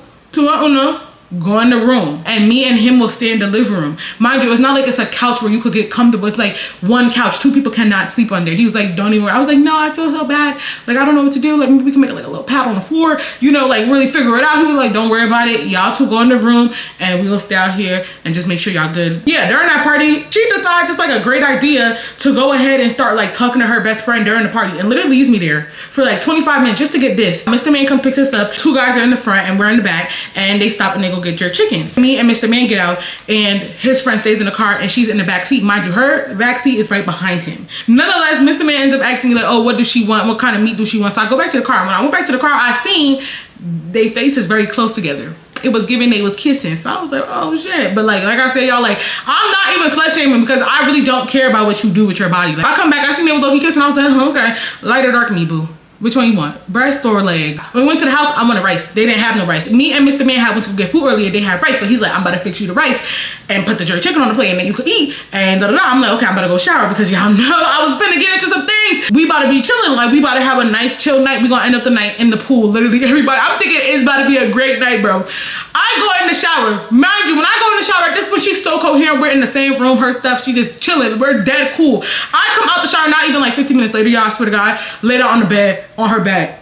go in the room and me and him will stay in the living room. Mind you, it's not like it's a couch where you could get comfortable. It's like one couch. 2 people cannot sleep on there. He was like, don't even worry. I was like, no, I feel so bad. Like, I don't know what to do. Like, maybe we can make like a little pad on the floor, you know, like really figure it out. He was like, don't worry about it. Y'all two go in the room and we'll stay out here and just make sure y'all good. Yeah, during that party, she decides it's like a great idea to go ahead and start like talking to her best friend during the party and literally leaves me there for like 25 minutes just to get this. Mr. Man comes picks us up. 2 guys are in the front and we're in the back, and they stop and they go get jerk chicken. Me and Mr. Man get out and his friend stays in the car and she's in the back seat. Mind you, her back seat is right behind him. Nonetheless, Mr. Man ends up asking me like, oh, what does she want? What kind of meat do she want? So I go back to the car. When I went back to the car, I seen their faces very close together. It was giving they was kissing. So I was like, oh shit. But like I said, y'all, like, I'm not even slut shaming because I really don't care about what you do with your body. Like, I come back, I seen they was low-key kissing. I was like, oh, okay. Light or dark me, boo. Which one you want? Breast or leg? When we went to the house, I wanted rice. They didn't have no rice. Me and Mr. Man went to get food earlier. They had rice. So he's like, I'm about to fix you the rice and put the jerk chicken on the plate and then you could eat. And I'm like, okay, I'm about to go shower because y'all know I was finna get into some things. We about to be chilling. Like, we about to have a nice chill night. We gonna end up the night in the pool. Literally everybody. I'm thinking it's about to be a great night, bro. I go in the shower. Mind you, when I go in the shower, at this point, she's so coherent. We're in the same room. Her stuff, she just chilling. We're dead cool. I come out the shower, not even like 15 minutes later, y'all, I swear to God, laid out on the bed, on her back.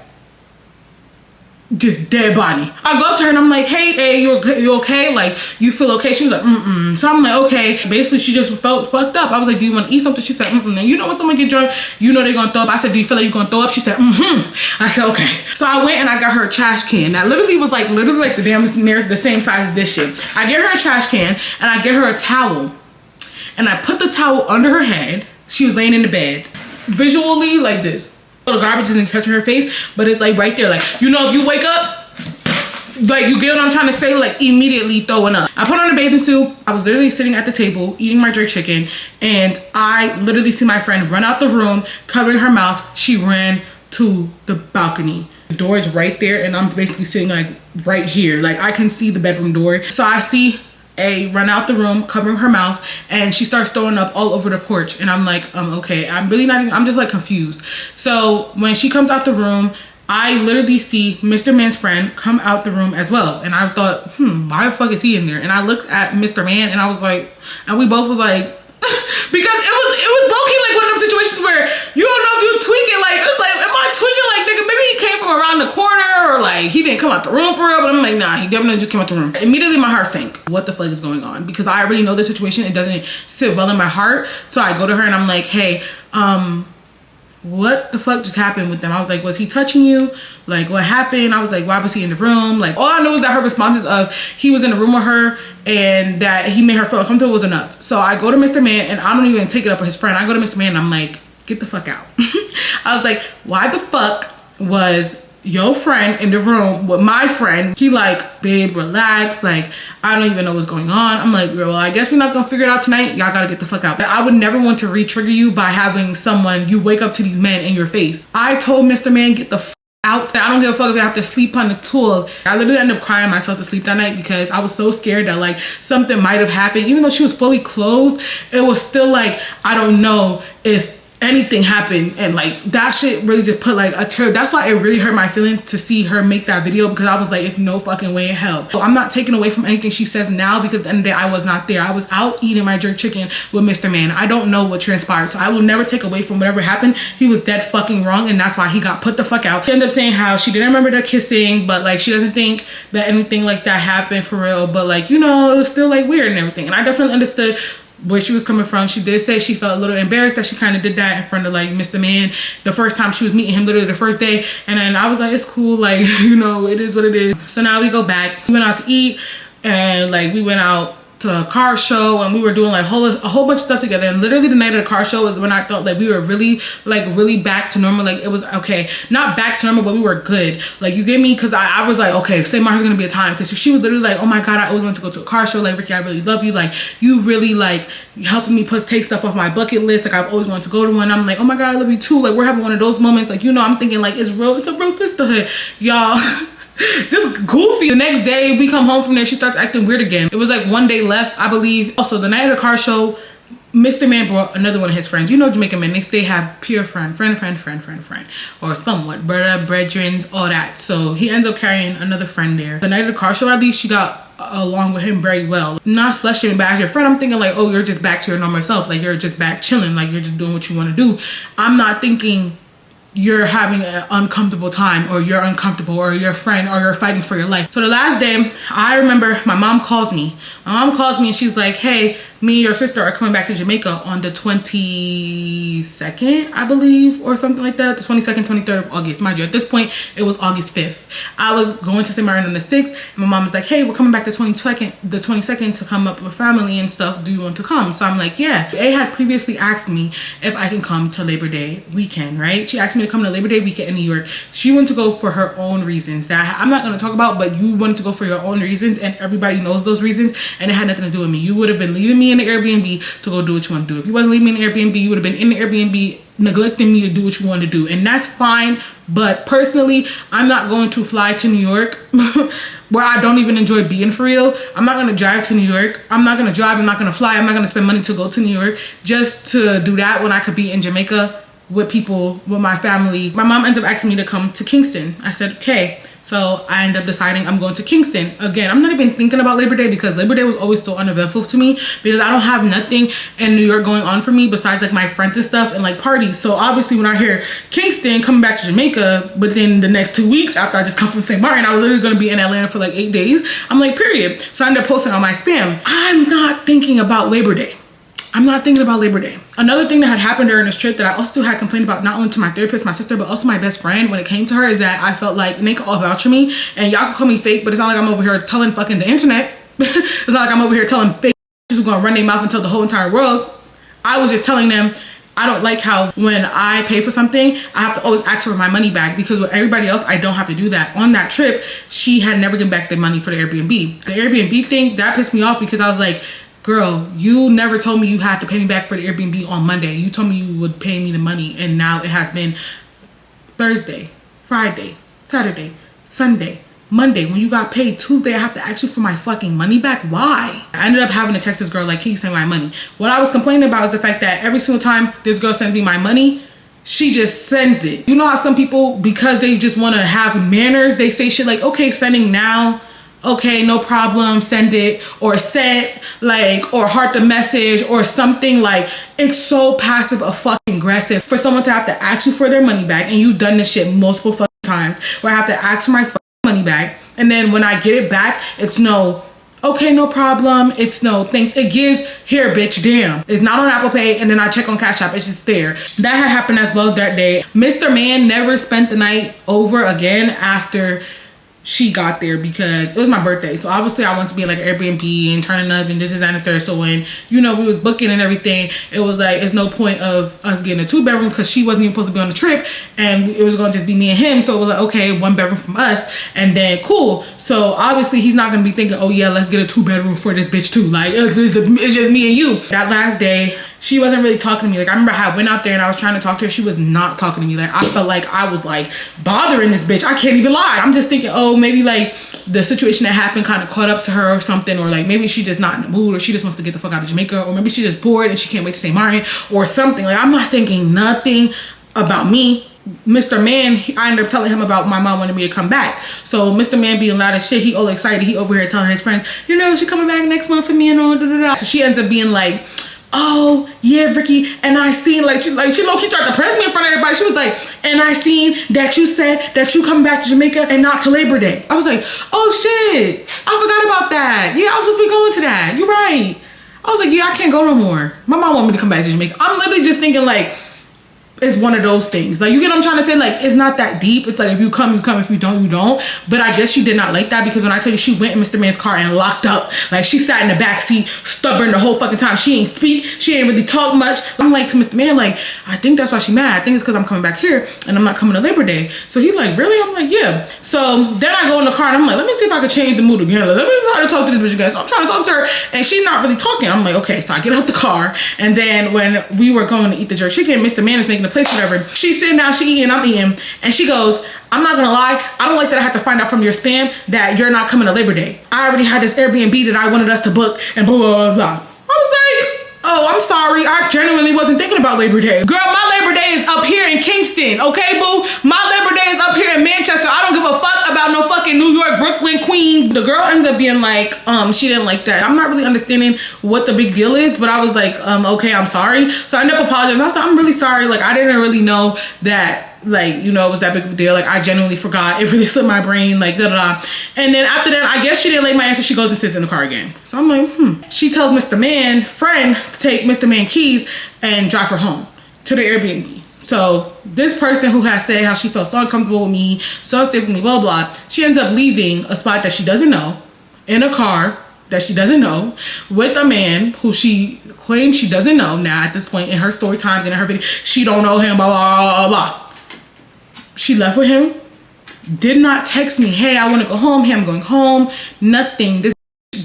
Just dead body. I go up to her and I'm like, hey, you okay? Like, you feel okay? She was like, So I'm like, okay. Basically, she just felt fucked up. I was like, do you want to eat something? She said, And you know when someone get drunk, you know they're gonna throw up. I said, do you feel like you're gonna throw up? She said, I said, okay. So I went and I got her a trash can. That literally was like the damn the same size as this shit. I get her a trash can and I get her a towel. And I put the towel under her head. She was laying in the bed. Visually, like this. The garbage isn't touching her face, but it's like right there. Like, you know, if you wake up, like, you get what I'm trying to say, like, immediately throwing up. I put on a bathing suit. I was literally sitting at the table eating my jerk chicken, and I literally see my friend run out the room, covering her mouth. She ran to the balcony. The door is right there, and I'm basically sitting like right here. Like, I can see the bedroom door. So I see run out the room, covering her mouth, and she starts throwing up all over the porch. And I'm like, okay, I'm really not even, I'm just like confused. So when she comes out the room, I literally see Mr. Man's friend come out the room as well. And I thought, why the fuck is he in there? And I looked at Mr. Man and I was like, and we both was like, because it was low-key like one of them situations where you don't know if you tweaking. Like, it's like, am I tweaking? Like, nigga, maybe he came from around the corner, or like he didn't come out the room for real. But I'm like, nah, he definitely just came out the room. Immediately my heart sank. What the fuck is going on? Because I already know the situation. It doesn't sit well in my heart. So I go to her and I'm like, hey, what the fuck just happened with them? I was like, was he touching you? Like, what happened? I was like, why was he in the room? Like, all I know is that her responses of he was in the room with her and that he made her feel uncomfortable was enough. So I go to Mr. Man and I don't even take it up with his friend. I go to Mr. Man and I'm like, get the fuck out. I was like, why the fuck was your friend in the room with my friend? He like, babe, relax. Like, I don't even know what's going on. I'm like, well, I guess we're not gonna figure it out tonight. Y'all gotta get the fuck out. I would never want to re-trigger you by having someone, you wake up to these men in your face. I told Mr. Man, get the fuck out. I don't give a fuck if I have to sleep on the tool. I literally ended up crying myself to sleep that night because I was so scared that like something might have happened. Even though she was fully clothed, it was still like, I don't know if anything happened. And like that shit really just put like a tear. That's why it really hurt my feelings to see her make that video, because I was like, it's no fucking way in hell. So I'm not taking away from anything she says now, because at the end of the day, I was not there. I was out eating my jerk chicken with Mr. Man. I don't know what transpired, so I will never take away from whatever happened. He was dead fucking wrong, and that's why he got put the fuck out. She ended up saying how she didn't remember the kissing, but like she doesn't think that anything like that happened for real, but like, you know, it was still like weird and everything. And I definitely understood where she was coming from. She did say she felt a little embarrassed that she kind of did that in front of like Mr. Man the first time she was meeting him, literally the first day. And then I was like, it's cool, like, you know, it is what it is. So now we go back. We went out to eat, and like we went out to a car show, and we were doing like a whole bunch of stuff together. And literally the night of the car show was when I felt like we were really back to normal. Like, it was okay, not back to normal, but we were good. Like, you get me? Because I was like, okay, say Martha's gonna be a time, because she was literally like, oh my god, I always wanted to go to a car show. Like, Rykky, I really love you. Like, you really like helping me take stuff off my bucket list. Like, I've always wanted to go to one. I'm like, oh my god, I love you too. Like, we're having one of those moments. Like, you know, I'm thinking like it's a real sisterhood, y'all. Just goofy. The next day we come home from there, she starts acting weird again. It was like one day left, I believe. Also, the night of the car show, Mr. Man brought another one of his friends. You know, Jamaican men, they have pure friend, or somewhat, brother, brethren, all that. So he ends up carrying another friend there. The night of the car show, at least, she got along with him very well. Not slut shaming, but as your friend, I'm thinking like, oh, you're just back to your normal self. Like, you're just back chilling. Like, you're just doing what you want to do. I'm not thinking you're having an uncomfortable time, or you're uncomfortable, or your friend, or you're fighting for your life. So the last day, I remember my mom calls me. And she's like, hey, me and your sister are coming back to Jamaica on the 22nd, I believe, or something like that. The 22nd, 23rd of August. Mind you, at this point, it was August 5th. I was going to St. Martin on the 6th. And my mom was like, hey, we're coming back the 22nd to come up with family and stuff. Do you want to come? So I'm like, yeah. They had previously asked me if I can come to Labor Day weekend, right? She asked me to come to Labor Day weekend in New York. She wanted to go for her own reasons that I'm not going to talk about, but you wanted to go for your own reasons, and everybody knows those reasons, and it had nothing to do with me. You would have been leaving me me in the Airbnb to go do what you want to do. If you wasn't leaving me in the Airbnb, you would have been in the Airbnb neglecting me to do what you want to do. And that's fine. But personally, I'm not going to fly to New York where I don't even enjoy being for real. I'm not going to drive to New York. I'm not going to drive. I'm not going to fly. I'm not going to spend money to go to New York just to do that when I could be in Jamaica with people, with my family. My mom ends up asking me to come to Kingston. I said, okay. So I end up deciding I'm going to Kingston. Again, I'm not even thinking about Labor Day because Labor Day was always so uneventful to me because I don't have nothing in New York going on for me besides like my friends and stuff and like parties. So obviously when I hear Kingston, coming back to Jamaica, but then the next 2 weeks after I just come from St. Martin, I was literally gonna be in Atlanta for like 8 days. I'm like, period. So I end up posting on my spam. I'm not thinking about Labor Day. I'm not thinking about Labor Day. Another thing that had happened during this trip that I also had complained about, not only to my therapist, my sister, but also my best friend when it came to her, is that I felt like, and they could all vouch for me, and y'all can call me fake, but it's not like I'm over here telling fucking the internet. It's not like I'm over here telling fake who's gonna run their mouth and tell the whole entire world. I was just telling them, I don't like how when I pay for something, I have to always ask for my money back because with everybody else, I don't have to do that. On that trip, she had never given back the money for the Airbnb. The Airbnb thing, that pissed me off because I was like, girl, you never told me you had to pay me back for the Airbnb on Monday. You told me you would pay me the money, and now it has been Thursday, Friday, Saturday, Sunday, Monday. When you got paid Tuesday, I have to ask you for my fucking money back. Why? I ended up having to text this girl like, can you send my money? What I was complaining about is the fact that every single time this girl sends me my money, she just sends it. You know how some people, because they just want to have manners, they say shit like, okay, sending now. Okay, no problem, send it, or send, like, or heart the message or something. Like, it's so passive of fucking aggressive for someone to have to ask you for their money back, and you've done this shit multiple fucking times where I have to ask for my fucking money back, and then when I get it back, it's no, okay, no problem, it's no thanks. It gives, here bitch, damn. It's not on Apple Pay, and then I check on Cash App, it's just there. That had happened as well that day. Mr. Man never spent the night over again after she got there because it was my birthday. So obviously I wanted to be like Airbnb and turning up and the designer there. So when, you know, we was booking and everything, it was like, it's no point of us getting a 2-bedroom because she wasn't even supposed to be on the trip and it was going to just be me and him. So it was like, okay, 1 bedroom from us and then cool. So obviously he's not going to be thinking, oh yeah, let's get a 2-bedroom for this bitch too. Like it's just me and you. That last day, she wasn't really talking to me. Like I remember how I went out there and I was trying to talk to her. She was not talking to me. Like I felt like I was like bothering this bitch. I can't even lie. I'm just thinking, oh, maybe like the situation that happened kind of caught up to her or something, or like maybe she just not in the mood, or she just wants to get the fuck out of Jamaica, or maybe she's just bored and she can't wait to St. Martin or something. Like I'm not thinking nothing about me. Mr. Man, I ended up telling him about my mom wanted me to come back. So Mr. Man being loud as shit, he all excited. He over here telling his friends, you know, she coming back next month for me and all da da da. So she ends up being like, oh yeah, Rykky, and I seen like she low-key tried to press me in front of everybody. She was like, and I seen that you said that you come back to Jamaica and not to Labor Day. I was like, oh shit, I forgot about that. Yeah, I was supposed to be going to that. You're right. I was like, yeah, I can't go no more. My mom wanted me to come back to Jamaica. I'm literally just thinking like, it's one of those things. Like, you get what I'm trying to say? Like, it's not that deep. It's like, if you come, you come. If you don't, you don't. But I guess she did not like that because when I tell you she went in Mr. Man's car and locked up, like she sat in the back seat, stubborn the whole fucking time. She ain't speak. She ain't really talk much. I'm like to Mr. Man, like, I think that's why she mad. I think it's because I'm coming back here and I'm not coming to Labor Day. So he like, really? I'm like, yeah. So then I go in the car and I'm like, let me see if I can change the mood again. Like, let me try to talk to this bitch again. So I'm trying to talk to her and she's not really talking. I'm like, okay. So I get out the car and then when we were going to eat the jerk chicken, Mr. Man is making a place, whatever. She's sitting down, she eating, I'm eating, and she goes, I'm not gonna lie, I don't like that I have to find out from your spam that you're not coming to Labor Day. I already had this Airbnb that I wanted us to book and blah, blah, blah, blah. I was like, oh, I'm sorry, I genuinely wasn't thinking about Labor Day. Girl, my Labor Day is up here in Kingston, okay, boo? My Labor Day is up here in Manchester. I don't give a fuck about no fucking New York, Brooklyn, Queens. The girl ends up being like, she didn't like that. I'm not really understanding what the big deal is, but I was like, okay, I'm sorry. So I ended up apologizing. I was like, I'm really sorry. Like, I didn't really know that, like, you know, it was that big of a deal. Like, I genuinely forgot. It really slipped my brain, like, da-da-da. And then after that, I guess she didn't like my answer. She goes and sits in the car again. So I'm like, She tells Mr. Man, friend, to take Mr. Man keys and drive her home to the Airbnb. So this person who has said how she felt so uncomfortable with me, so unsafe with me, blah, blah, she ends up leaving a spot that she doesn't know in a car that she doesn't know with a man who she claims she doesn't know. Now at this point in her story times and in her video, she don't know him, blah, blah, blah, blah. She left with him, did not text me, hey, I want to go home, hey, I'm going home, nothing. This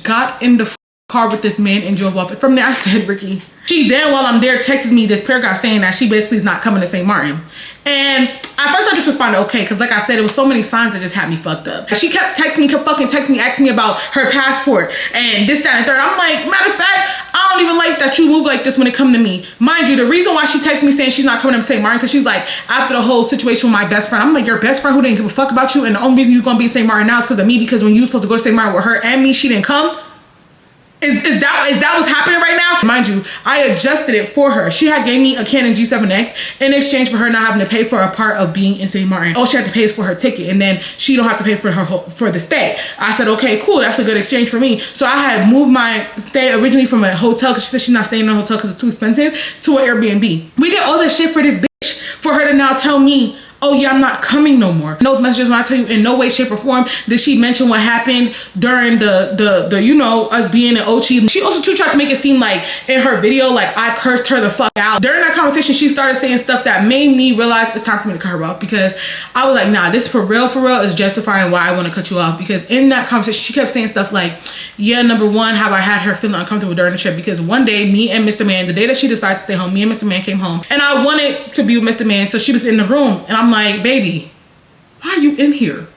got in the car with this man and drove off. From there, I said, Rykky. She then, while I'm there, texts me this paragraph saying that she basically is not coming to St. Martin. And at first I just responded okay, because like I said, it was so many signs that just had me fucked up. She kept texting me, asking me about her passport and this, that, and third. I'm like, matter of fact, I don't even like that you move like this when it come to me. Mind you, the reason why she texted me saying she's not coming to St. Martin, because she's like, after the whole situation with my best friend, I'm like, your best friend who didn't give a fuck about you, and the only reason you're gonna be in St. Martin now is because of me, because when you were supposed to go to St. Martin with her and me, she didn't come. Is that what's happening right now? Mind you, I adjusted it for her. She had gave me a Canon G7X in exchange for her not having to pay for a part of being in St. Martin. All she had to pay is for her ticket, and then she don't have to pay for the stay. I said, okay, cool, that's a good exchange for me. So I had moved my stay originally from a hotel, because she said she's not staying in a hotel because it's too expensive, to an Airbnb. We did all this shit for this bitch, for her to now tell me, oh yeah, I'm not coming no more. In those messages, when I tell you, in no way, shape, or form did she mention what happened during the you know, us being in Ochi. She also too tried to make it seem like in her video, like I cursed her the fuck out. During that conversation, she started saying stuff that made me realize it's time for me to cut her off, because I was like, nah, this for real is justifying why I want to cut you off. Because in that conversation, she kept saying stuff like, yeah, number one, how I had her feeling uncomfortable during the trip, because one day, me and Mr. Man, the day that she decided to stay home, me and Mr. Man came home, and I wanted to be with Mr. Man, so she was in the room, and I'm like, baby, why are you in here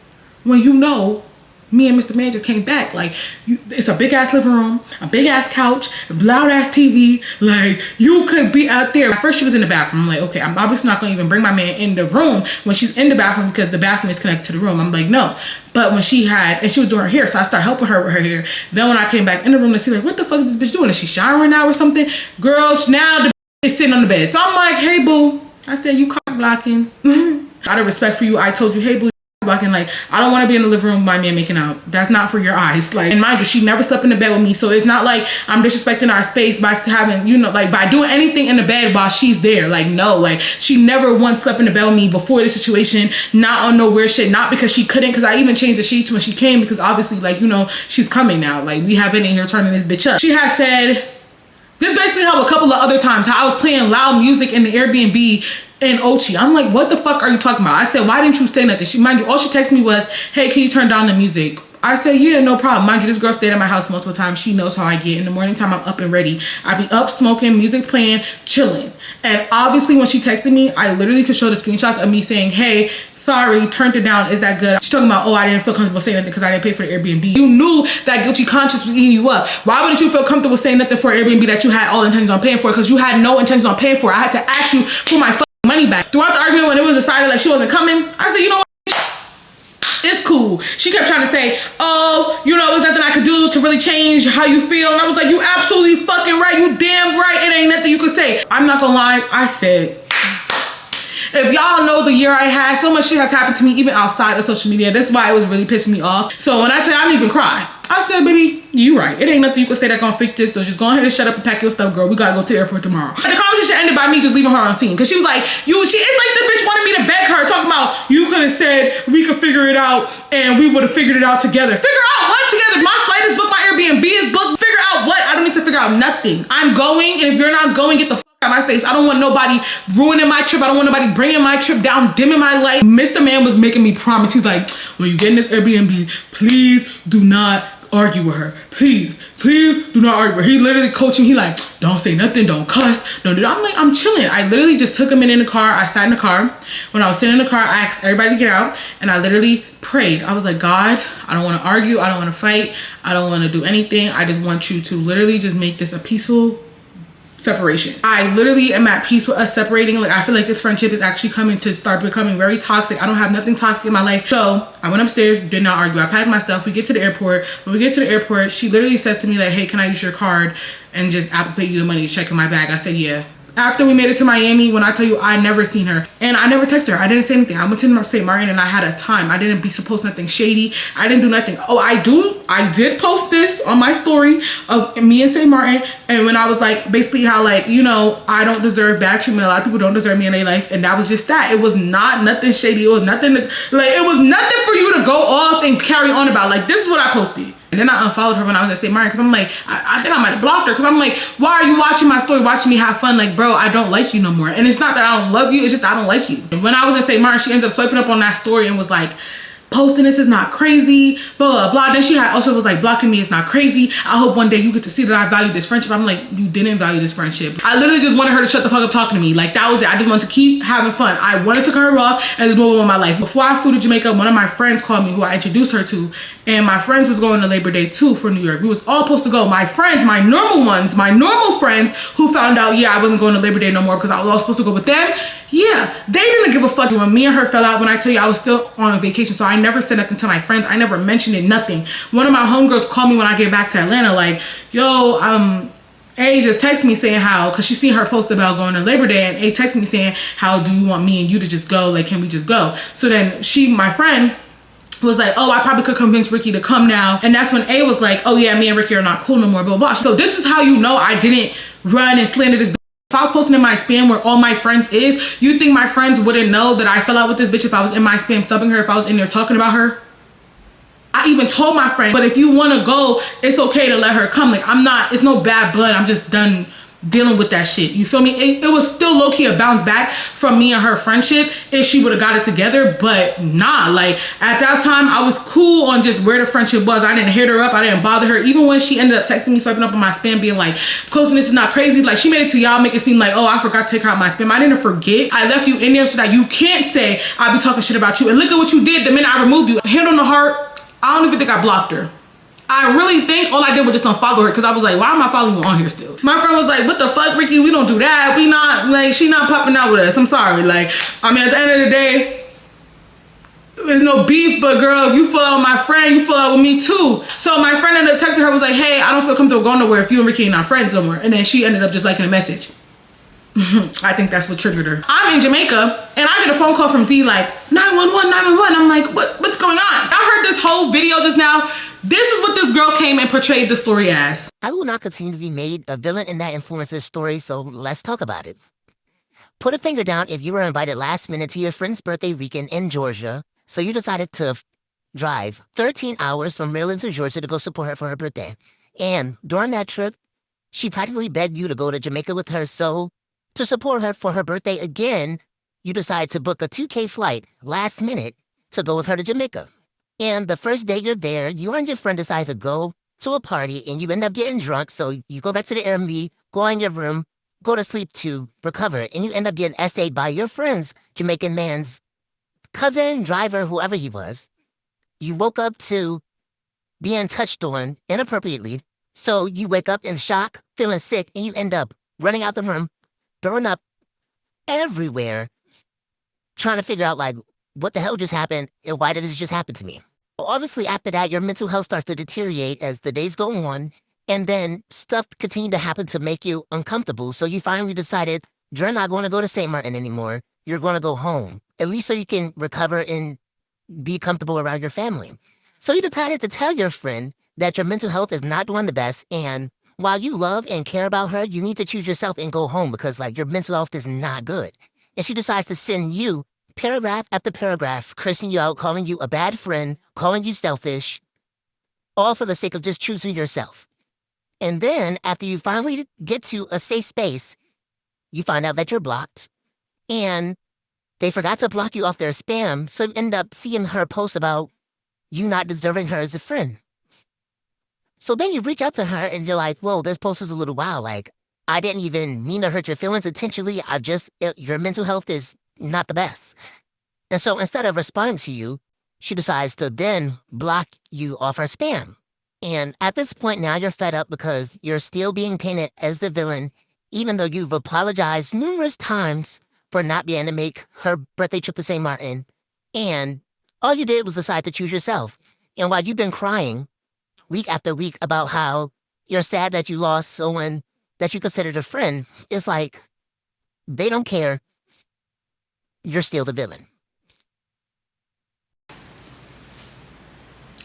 when you know me and Mr. Man just came back? Like, it's a big ass living room, a big ass couch, a loud ass TV. Like, you could be out there. At first she was in the bathroom. I'm like, okay, I'm obviously not gonna even bring my man in the room when she's in the bathroom, because the bathroom is connected to the room. I'm like, no. But when she was doing her hair, so I started helping her with her hair. Then when I came back in the room, and she's like, what the fuck is this bitch doing? Is she showering now or something? Girl, now the bitch is sitting on the bed. So I'm like, hey boo. I said, you cock blocking. Out of respect for you, I told you, hey boo, blocking. Like, I don't want to be in the living room with my man making out. That's not for your eyes. Like, and mind you, she never slept in the bed with me, so it's not like I'm disrespecting our space by having, you know, like by doing anything in the bed while she's there. Like, no, like she never once slept in the bed with me before the situation. Not on no weird shit. Not because she couldn't, because I even changed the sheets when she came, because obviously, like, you know, she's coming now. Like, we have been in here turning this bitch up. She has said this basically how a couple of other times how I was playing loud music in the Airbnb in Ochi. I'm like, what the fuck are you talking about? I said, why didn't you say nothing? She, mind you, all she texted me was, hey, can you turn down the music? I said, yeah, no problem. Mind you, this girl stayed at my house multiple times. She knows how I get. In the morning time, I'm up and ready. I be up smoking, music playing, chilling. And obviously when she texted me, I literally could show the screenshots of me saying, hey, sorry, turned it down, is that good? She's talking about, oh, I didn't feel comfortable saying nothing because I didn't pay for the Airbnb. You knew that guilty conscience was eating you up. Why wouldn't you feel comfortable saying nothing for Airbnb that you had all intentions on paying for? Because you had no intentions on paying for. I had to ask you for my money back. Throughout the argument, when it was decided like she wasn't coming, I said, you know what? It's cool. She kept trying to say, oh, you know, there's nothing I could do to really change how you feel. And I was like, you absolutely fucking right. You damn right. It ain't nothing you could say. I'm not gonna lie. I said, if y'all know the year I had, so much shit has happened to me even outside of social media. That's why it was really pissing me off. So when I said I didn't even cry, I said, baby, you right. It ain't nothing you can say that gonna fix this. So just go ahead and shut up and pack your stuff, girl. We gotta go to the airport tomorrow. The conversation ended by me just leaving her on scene. Cause she was like, it's like the bitch wanted me to beg her, talking about, you could have said we could figure it out and we would have figured it out together. Figure out what together? My flight is booked, my Airbnb is booked. Figure out what? I don't need to figure out nothing. I'm going, and if you're not going, get the fuck out of my face. I don't want nobody ruining my trip. I don't want nobody bringing my trip down, dimming my light. Mr. Man was making me promise. He's like, when you get in this Airbnb, please do not argue with her. Please do not argue with her. He literally coached me. He like, don't say nothing, don't cuss, don't do that. I'm like, I'm chilling. I literally just took him in the car. I sat in the car. When I was sitting in the car, I asked everybody to get out, and I literally prayed. I was like, God, I don't want to argue. I don't want to fight. I don't want to do anything. I just want you to literally just make this a peaceful separation. I literally am at peace with us separating. Like, I feel like this friendship is actually coming to start becoming very toxic. I don't have nothing toxic in my life. So I went upstairs, did not argue. I packed my stuff. We get to the airport. When we get to the airport, she literally says to me like, hey, can I use your card and just Apple Pay you the money to check in my bag? I said, yeah. After we made it to Miami, when I tell you I never seen her, and I never texted her, I didn't say anything. I went to St. Martin and I had a time. I didn't be supposed nothing shady. I didn't do nothing. Oh, I did post this on my story of me in St. Martin, and when I was like, basically how like, you know, I don't deserve bad treatment. A lot of people don't deserve me in their life, and that was just that. It was not nothing shady. It was nothing like, it was nothing for you to go off and carry on about. Like, this is what I posted. And then I unfollowed her when I was at St. Martin, because I'm like, I think I might have blocked her, because I'm like, why are you watching my story, watching me have fun? Like, bro, I don't like you no more. And it's not that I don't love you, it's just I don't like you. And when I was in St. Martin, she ends up swiping up on that story and was like, posting this is not crazy, blah, blah, blah. Then she had also was like, blocking me is not crazy. I hope one day you get to see that I value this friendship. I'm like, you didn't value this friendship. I literally just wanted her to shut the fuck up talking to me. Like, that was it. I just wanted to keep having fun. I wanted to cut her off and just move on with my life. Before I flew to Jamaica, one of my friends called me, who I introduced her to, and my friends was going to Labor Day too for New York. We was all supposed to go. My friends, my normal ones, my normal friends who found out, yeah, I wasn't going to Labor Day no more because I was all supposed to go with them. Yeah, they didn't give a fuck. When me and her fell out, when I tell you I was still on vacation, so I never said nothing to my friends. I never mentioned it, nothing. One of my homegirls called me when I get back to Atlanta like, yo, A just texted me saying how, because she seen her post about going to Labor Day, and A texted me saying, how do you want me and you to just go? Like, can we just go? So then my friend, was like, oh, I probably could convince Rykky to come now. And that's when A was like, oh yeah, me and Rykky are not cool no more, blah, blah, blah. So this is how you know I didn't run and slander this bitch. If I was posting in my spam where all my friends is, you think my friends wouldn't know that I fell out with this bitch if I was in my spam subbing her, if I was in there talking about her? I even told my friend, but if you want to go, it's okay to let her come. Like, it's no bad blood. I'm just done dealing with that shit. You feel me? It was still low-key a bounce back from me and her friendship if she would have got it together, but nah. Like, at that time, I was cool on just where the friendship was. I didn't hit her up. I didn't bother her. Even when she ended up texting me, swiping up on my spam, being like, posting this is not crazy. Like, she made it to y'all, make it seem like, oh, I forgot to take her out my spam. I didn't forget. I left you in there so that you can't say I be talking shit about you. And look at what you did the minute I removed you. Hand on the heart, I don't even think I blocked her. I really think all I did was just unfollow her because I was like, why am I following you on here still? My friend was like, what the fuck, Rykky? We don't do that. We not, like, she not popping out with us. I'm sorry. Like, I mean, at the end of the day, there's no beef, but girl, if you fall out with my friend, you fall out with me too. So my friend ended up texting her, was like, hey, I don't feel comfortable going nowhere if you and Rykky are not friends no more. And then she ended up just liking a message. I think that's what triggered her. I'm in Jamaica and I get a phone call from Z like, 911, 911. I'm like, what's going on? I heard this whole video just now. This is what this girl came and portrayed the story as. I will not continue to be made a villain in that influencer's story, so let's talk about it. Put a finger down if you were invited last minute to your friend's birthday weekend in Georgia, so you decided to drive 13 hours from Maryland to Georgia to go support her for her birthday. And during that trip, she practically begged you to go to Jamaica with her, so to support her for her birthday again, you decided to book a 2K flight last minute to go with her to Jamaica. And the first day you're there, you and your friend decide to go to a party and you end up getting drunk. So you go back to the Airbnb, go in your room, go to sleep to recover. And you end up getting essayed by your friend's Jamaican man's cousin, driver, whoever he was. You woke up to being touched on inappropriately. So you wake up in shock, feeling sick, and you end up running out the room, throwing up everywhere, trying to figure out, like, what the hell just happened and why did this just happen to me? Well, obviously, after that, your mental health starts to deteriorate as the days go on, and then stuff continued to happen to make you uncomfortable. So you finally decided, you're not going to go to St. Martin anymore. You're going to go home, at least so you can recover and be comfortable around your family. So you decided to tell your friend that your mental health is not doing the best, and while you love and care about her, you need to choose yourself and go home because, like, your mental health is not good. And she decides to send you paragraph after paragraph, cursing you out, calling you a bad friend, calling you selfish, all for the sake of just choosing yourself. And then, after you finally get to a safe space, you find out that you're blocked, and they forgot to block you off their spam, so you end up seeing her post about you not deserving her as a friend. So then you reach out to her, and you're like, whoa, this post was a little wild. Like, I didn't even mean to hurt your feelings intentionally. Your mental health is not the best. And so instead of responding to you, she decides to then block you off her spam. And at this point now you're fed up because you're still being painted as the villain, even though you've apologized numerous times for not being able to make her birthday trip to St. Martin. And all you did was decide to choose yourself. And while you've been crying week after week about how you're sad that you lost someone that you considered a friend, it's like they don't care. You're still the villain.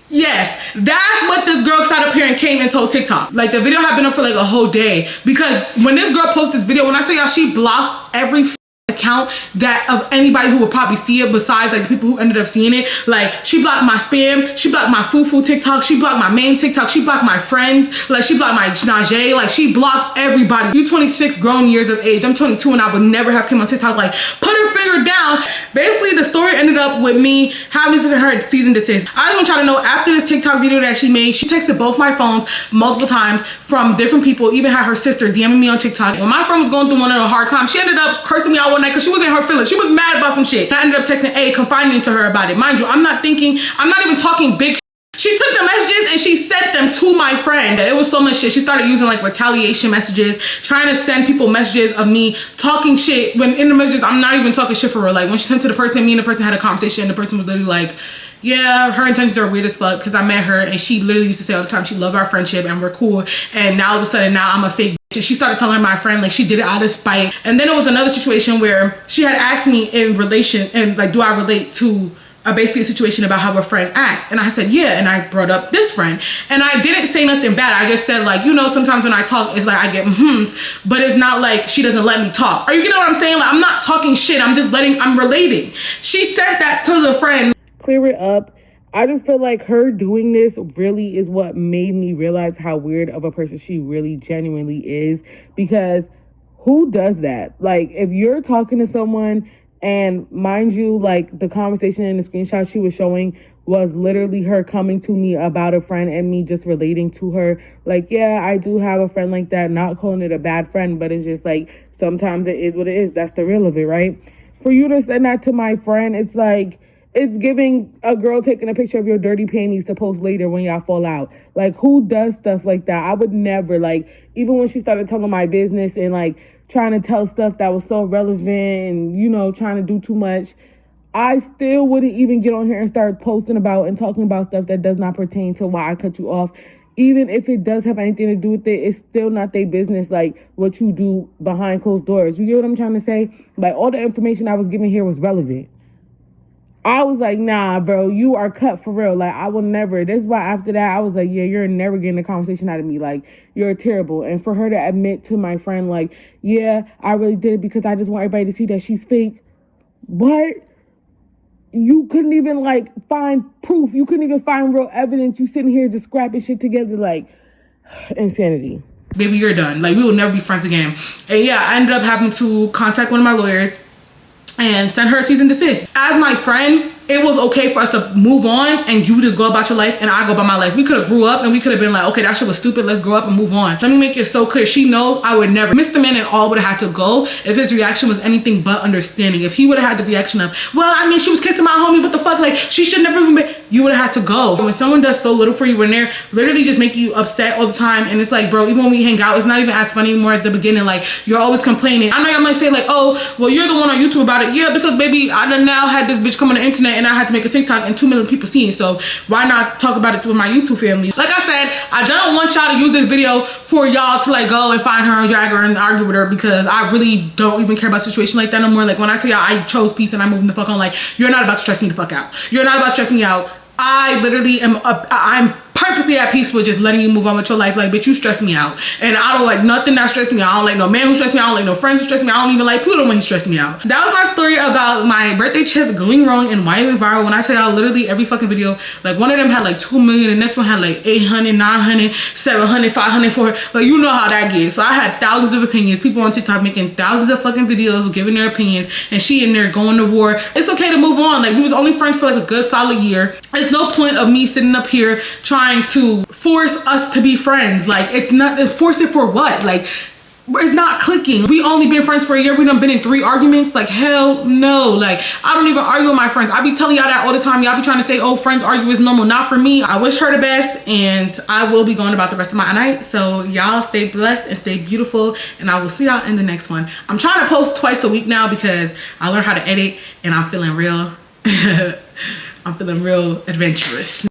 Yes, that's what this girl sat up here and came and told TikTok. Like, the video had been up for like a whole day because when this girl posted this video, when I tell y'all, she blocked every account that of anybody who would probably see it besides like the people who ended up seeing it. Like, she blocked my spam, she blocked my foo-foo TikTok, she blocked my main TikTok, she blocked my friends, like she blocked my Najee, like she blocked everybody. You 26 grown years of age, I'm 22 and I would never have came on TikTok. Like, put her figure down. Basically, the story ended up with me having to send her cease and desist. I just want y'all to know, after this TikTok video that she made, she texted both my phones multiple times from different people, even had her sister DMing me on TikTok. When my friend was going through one of the hard times, she ended up cursing me out one night because she was in her feelings. She was mad about some shit. I ended up texting A, confiding to her about it. Mind you, I'm not even talking big. She took the messages and she sent them to my friend. It was so much shit. She started using like retaliation messages, trying to send people messages of me talking shit, when in the messages I'm not even talking shit for real. Like when she sent to the person, me and the person had a conversation, and the person was literally like, yeah, her intentions are weird as fuck, because I met her and she literally used to say all the time she loved our friendship and we're cool, and now all of a sudden now I'm a fake bitch. And she started telling my friend like she did it out of spite. And then it was another situation where she had asked me in relation, and like, do I relate to basically a situation about how a friend acts, and I said yeah, and I brought up this friend, and I didn't say nothing bad. I just said, like, you know, sometimes when I talk, it's like I get but it's not like she doesn't let me talk. Are you getting what I'm saying? Like, I'm not talking shit, I'm relating. She said that to the friend. Clear it up. I just feel like her doing this really is what made me realize how weird of a person she really genuinely is, because who does that? Like, if you're talking to someone, and mind you, like, the conversation and the screenshot she was showing was literally her coming to me about a friend and me just relating to her. Like, yeah, I do have a friend like that, not calling it a bad friend, but it's just like, sometimes it is what it is. That's the real of it, right? For you to send that to my friend, it's like, it's giving a girl taking a picture of your dirty panties to post later when y'all fall out. Like, who does stuff like that? I would never. Like, even when she started telling my business and, like, trying to tell stuff that was so relevant and, you know, trying to do too much, I still wouldn't even get on here and start posting about and talking about stuff that does not pertain to why I cut you off. Even if it does have anything to do with it, it's still not their business, like, what you do behind closed doors. You get what I'm trying to say? Like, all the information I was giving here was relevant. I was like, nah, bro, you are cut for real. Like, I will never. This is why after that, I was like, yeah, you're never getting a conversation out of me. Like, you're terrible. And for her to admit to my friend, like, yeah, I really did it because I just want everybody to see that she's fake. What? You couldn't even, like, find proof. You couldn't even find real evidence. You sitting here just scrapping shit together, like, insanity. Baby, you're done. Like, we will never be friends again. And yeah, I ended up having to contact one of my lawyers and send her a cease and desist. As my friend, it was okay for us to move on and you just go about your life and I go about my life. We could have grew up and we could have been like, okay, that shit was stupid, let's grow up and move on. Let me make it so clear. She knows I would never. Mr. Man and all would have had to go if his reaction was anything but understanding. If he would have had the reaction of, well, I mean, she was kissing my homie, what the fuck? Like, she should never even be. You would have had to go. When someone does so little for you, when they're literally just making you upset all the time, and it's like, bro, even when we hang out, it's not even as funny anymore at the beginning. Like, you're always complaining. I know y'all might say like, oh, well, you're the one on YouTube about it. Yeah, because baby, I done now had this bitch come on the internet and I had to make a TikTok and 2 million people seeing. So why not talk about it with my YouTube family? Like I said, I don't want y'all to use this video for y'all to like go and find her and drag her and argue with her, because I really don't even care about a situation like that no more. Like, when I tell y'all I chose peace and I'm moving the fuck on, like, you're not about to stress me the fuck out. You're not about to stress me out. I literally am I'm perfectly at peace with just letting you move on with your life. Like, bitch, you stress me out. And I don't like nothing that stressed me out. I don't like no man who stressed me out. I don't like no friends who stress me out. I don't even like Pluto when he stressed me out. That was my story about my birthday trip going wrong and why it went viral. When I tell y'all, literally every fucking video, like, one of them had like 2 million, the next one had like 800, 900, 700, 500, 400. Like, you know how that gets. So I had thousands of opinions. People on TikTok making thousands of fucking videos, giving their opinions, and she in there going to war. It's okay to move on. Like, we was only friends for like a good solid year. There's no point of me sitting up here trying to force us to be friends. Like, it's not, force it for what? Like, it's not clicking. We only been friends for a year. We done been in 3 arguments. Like, hell no. Like, I don't even argue with my friends. I be telling y'all that all the time. Y'all be trying to say, oh, friends argue is normal. Not for me. I wish her the best, and I will be going about the rest of my night. So y'all stay blessed and stay beautiful, and I will see y'all in the next one. I'm trying to post twice a week now because I learned how to edit, and I'm feeling real I'm feeling real adventurous.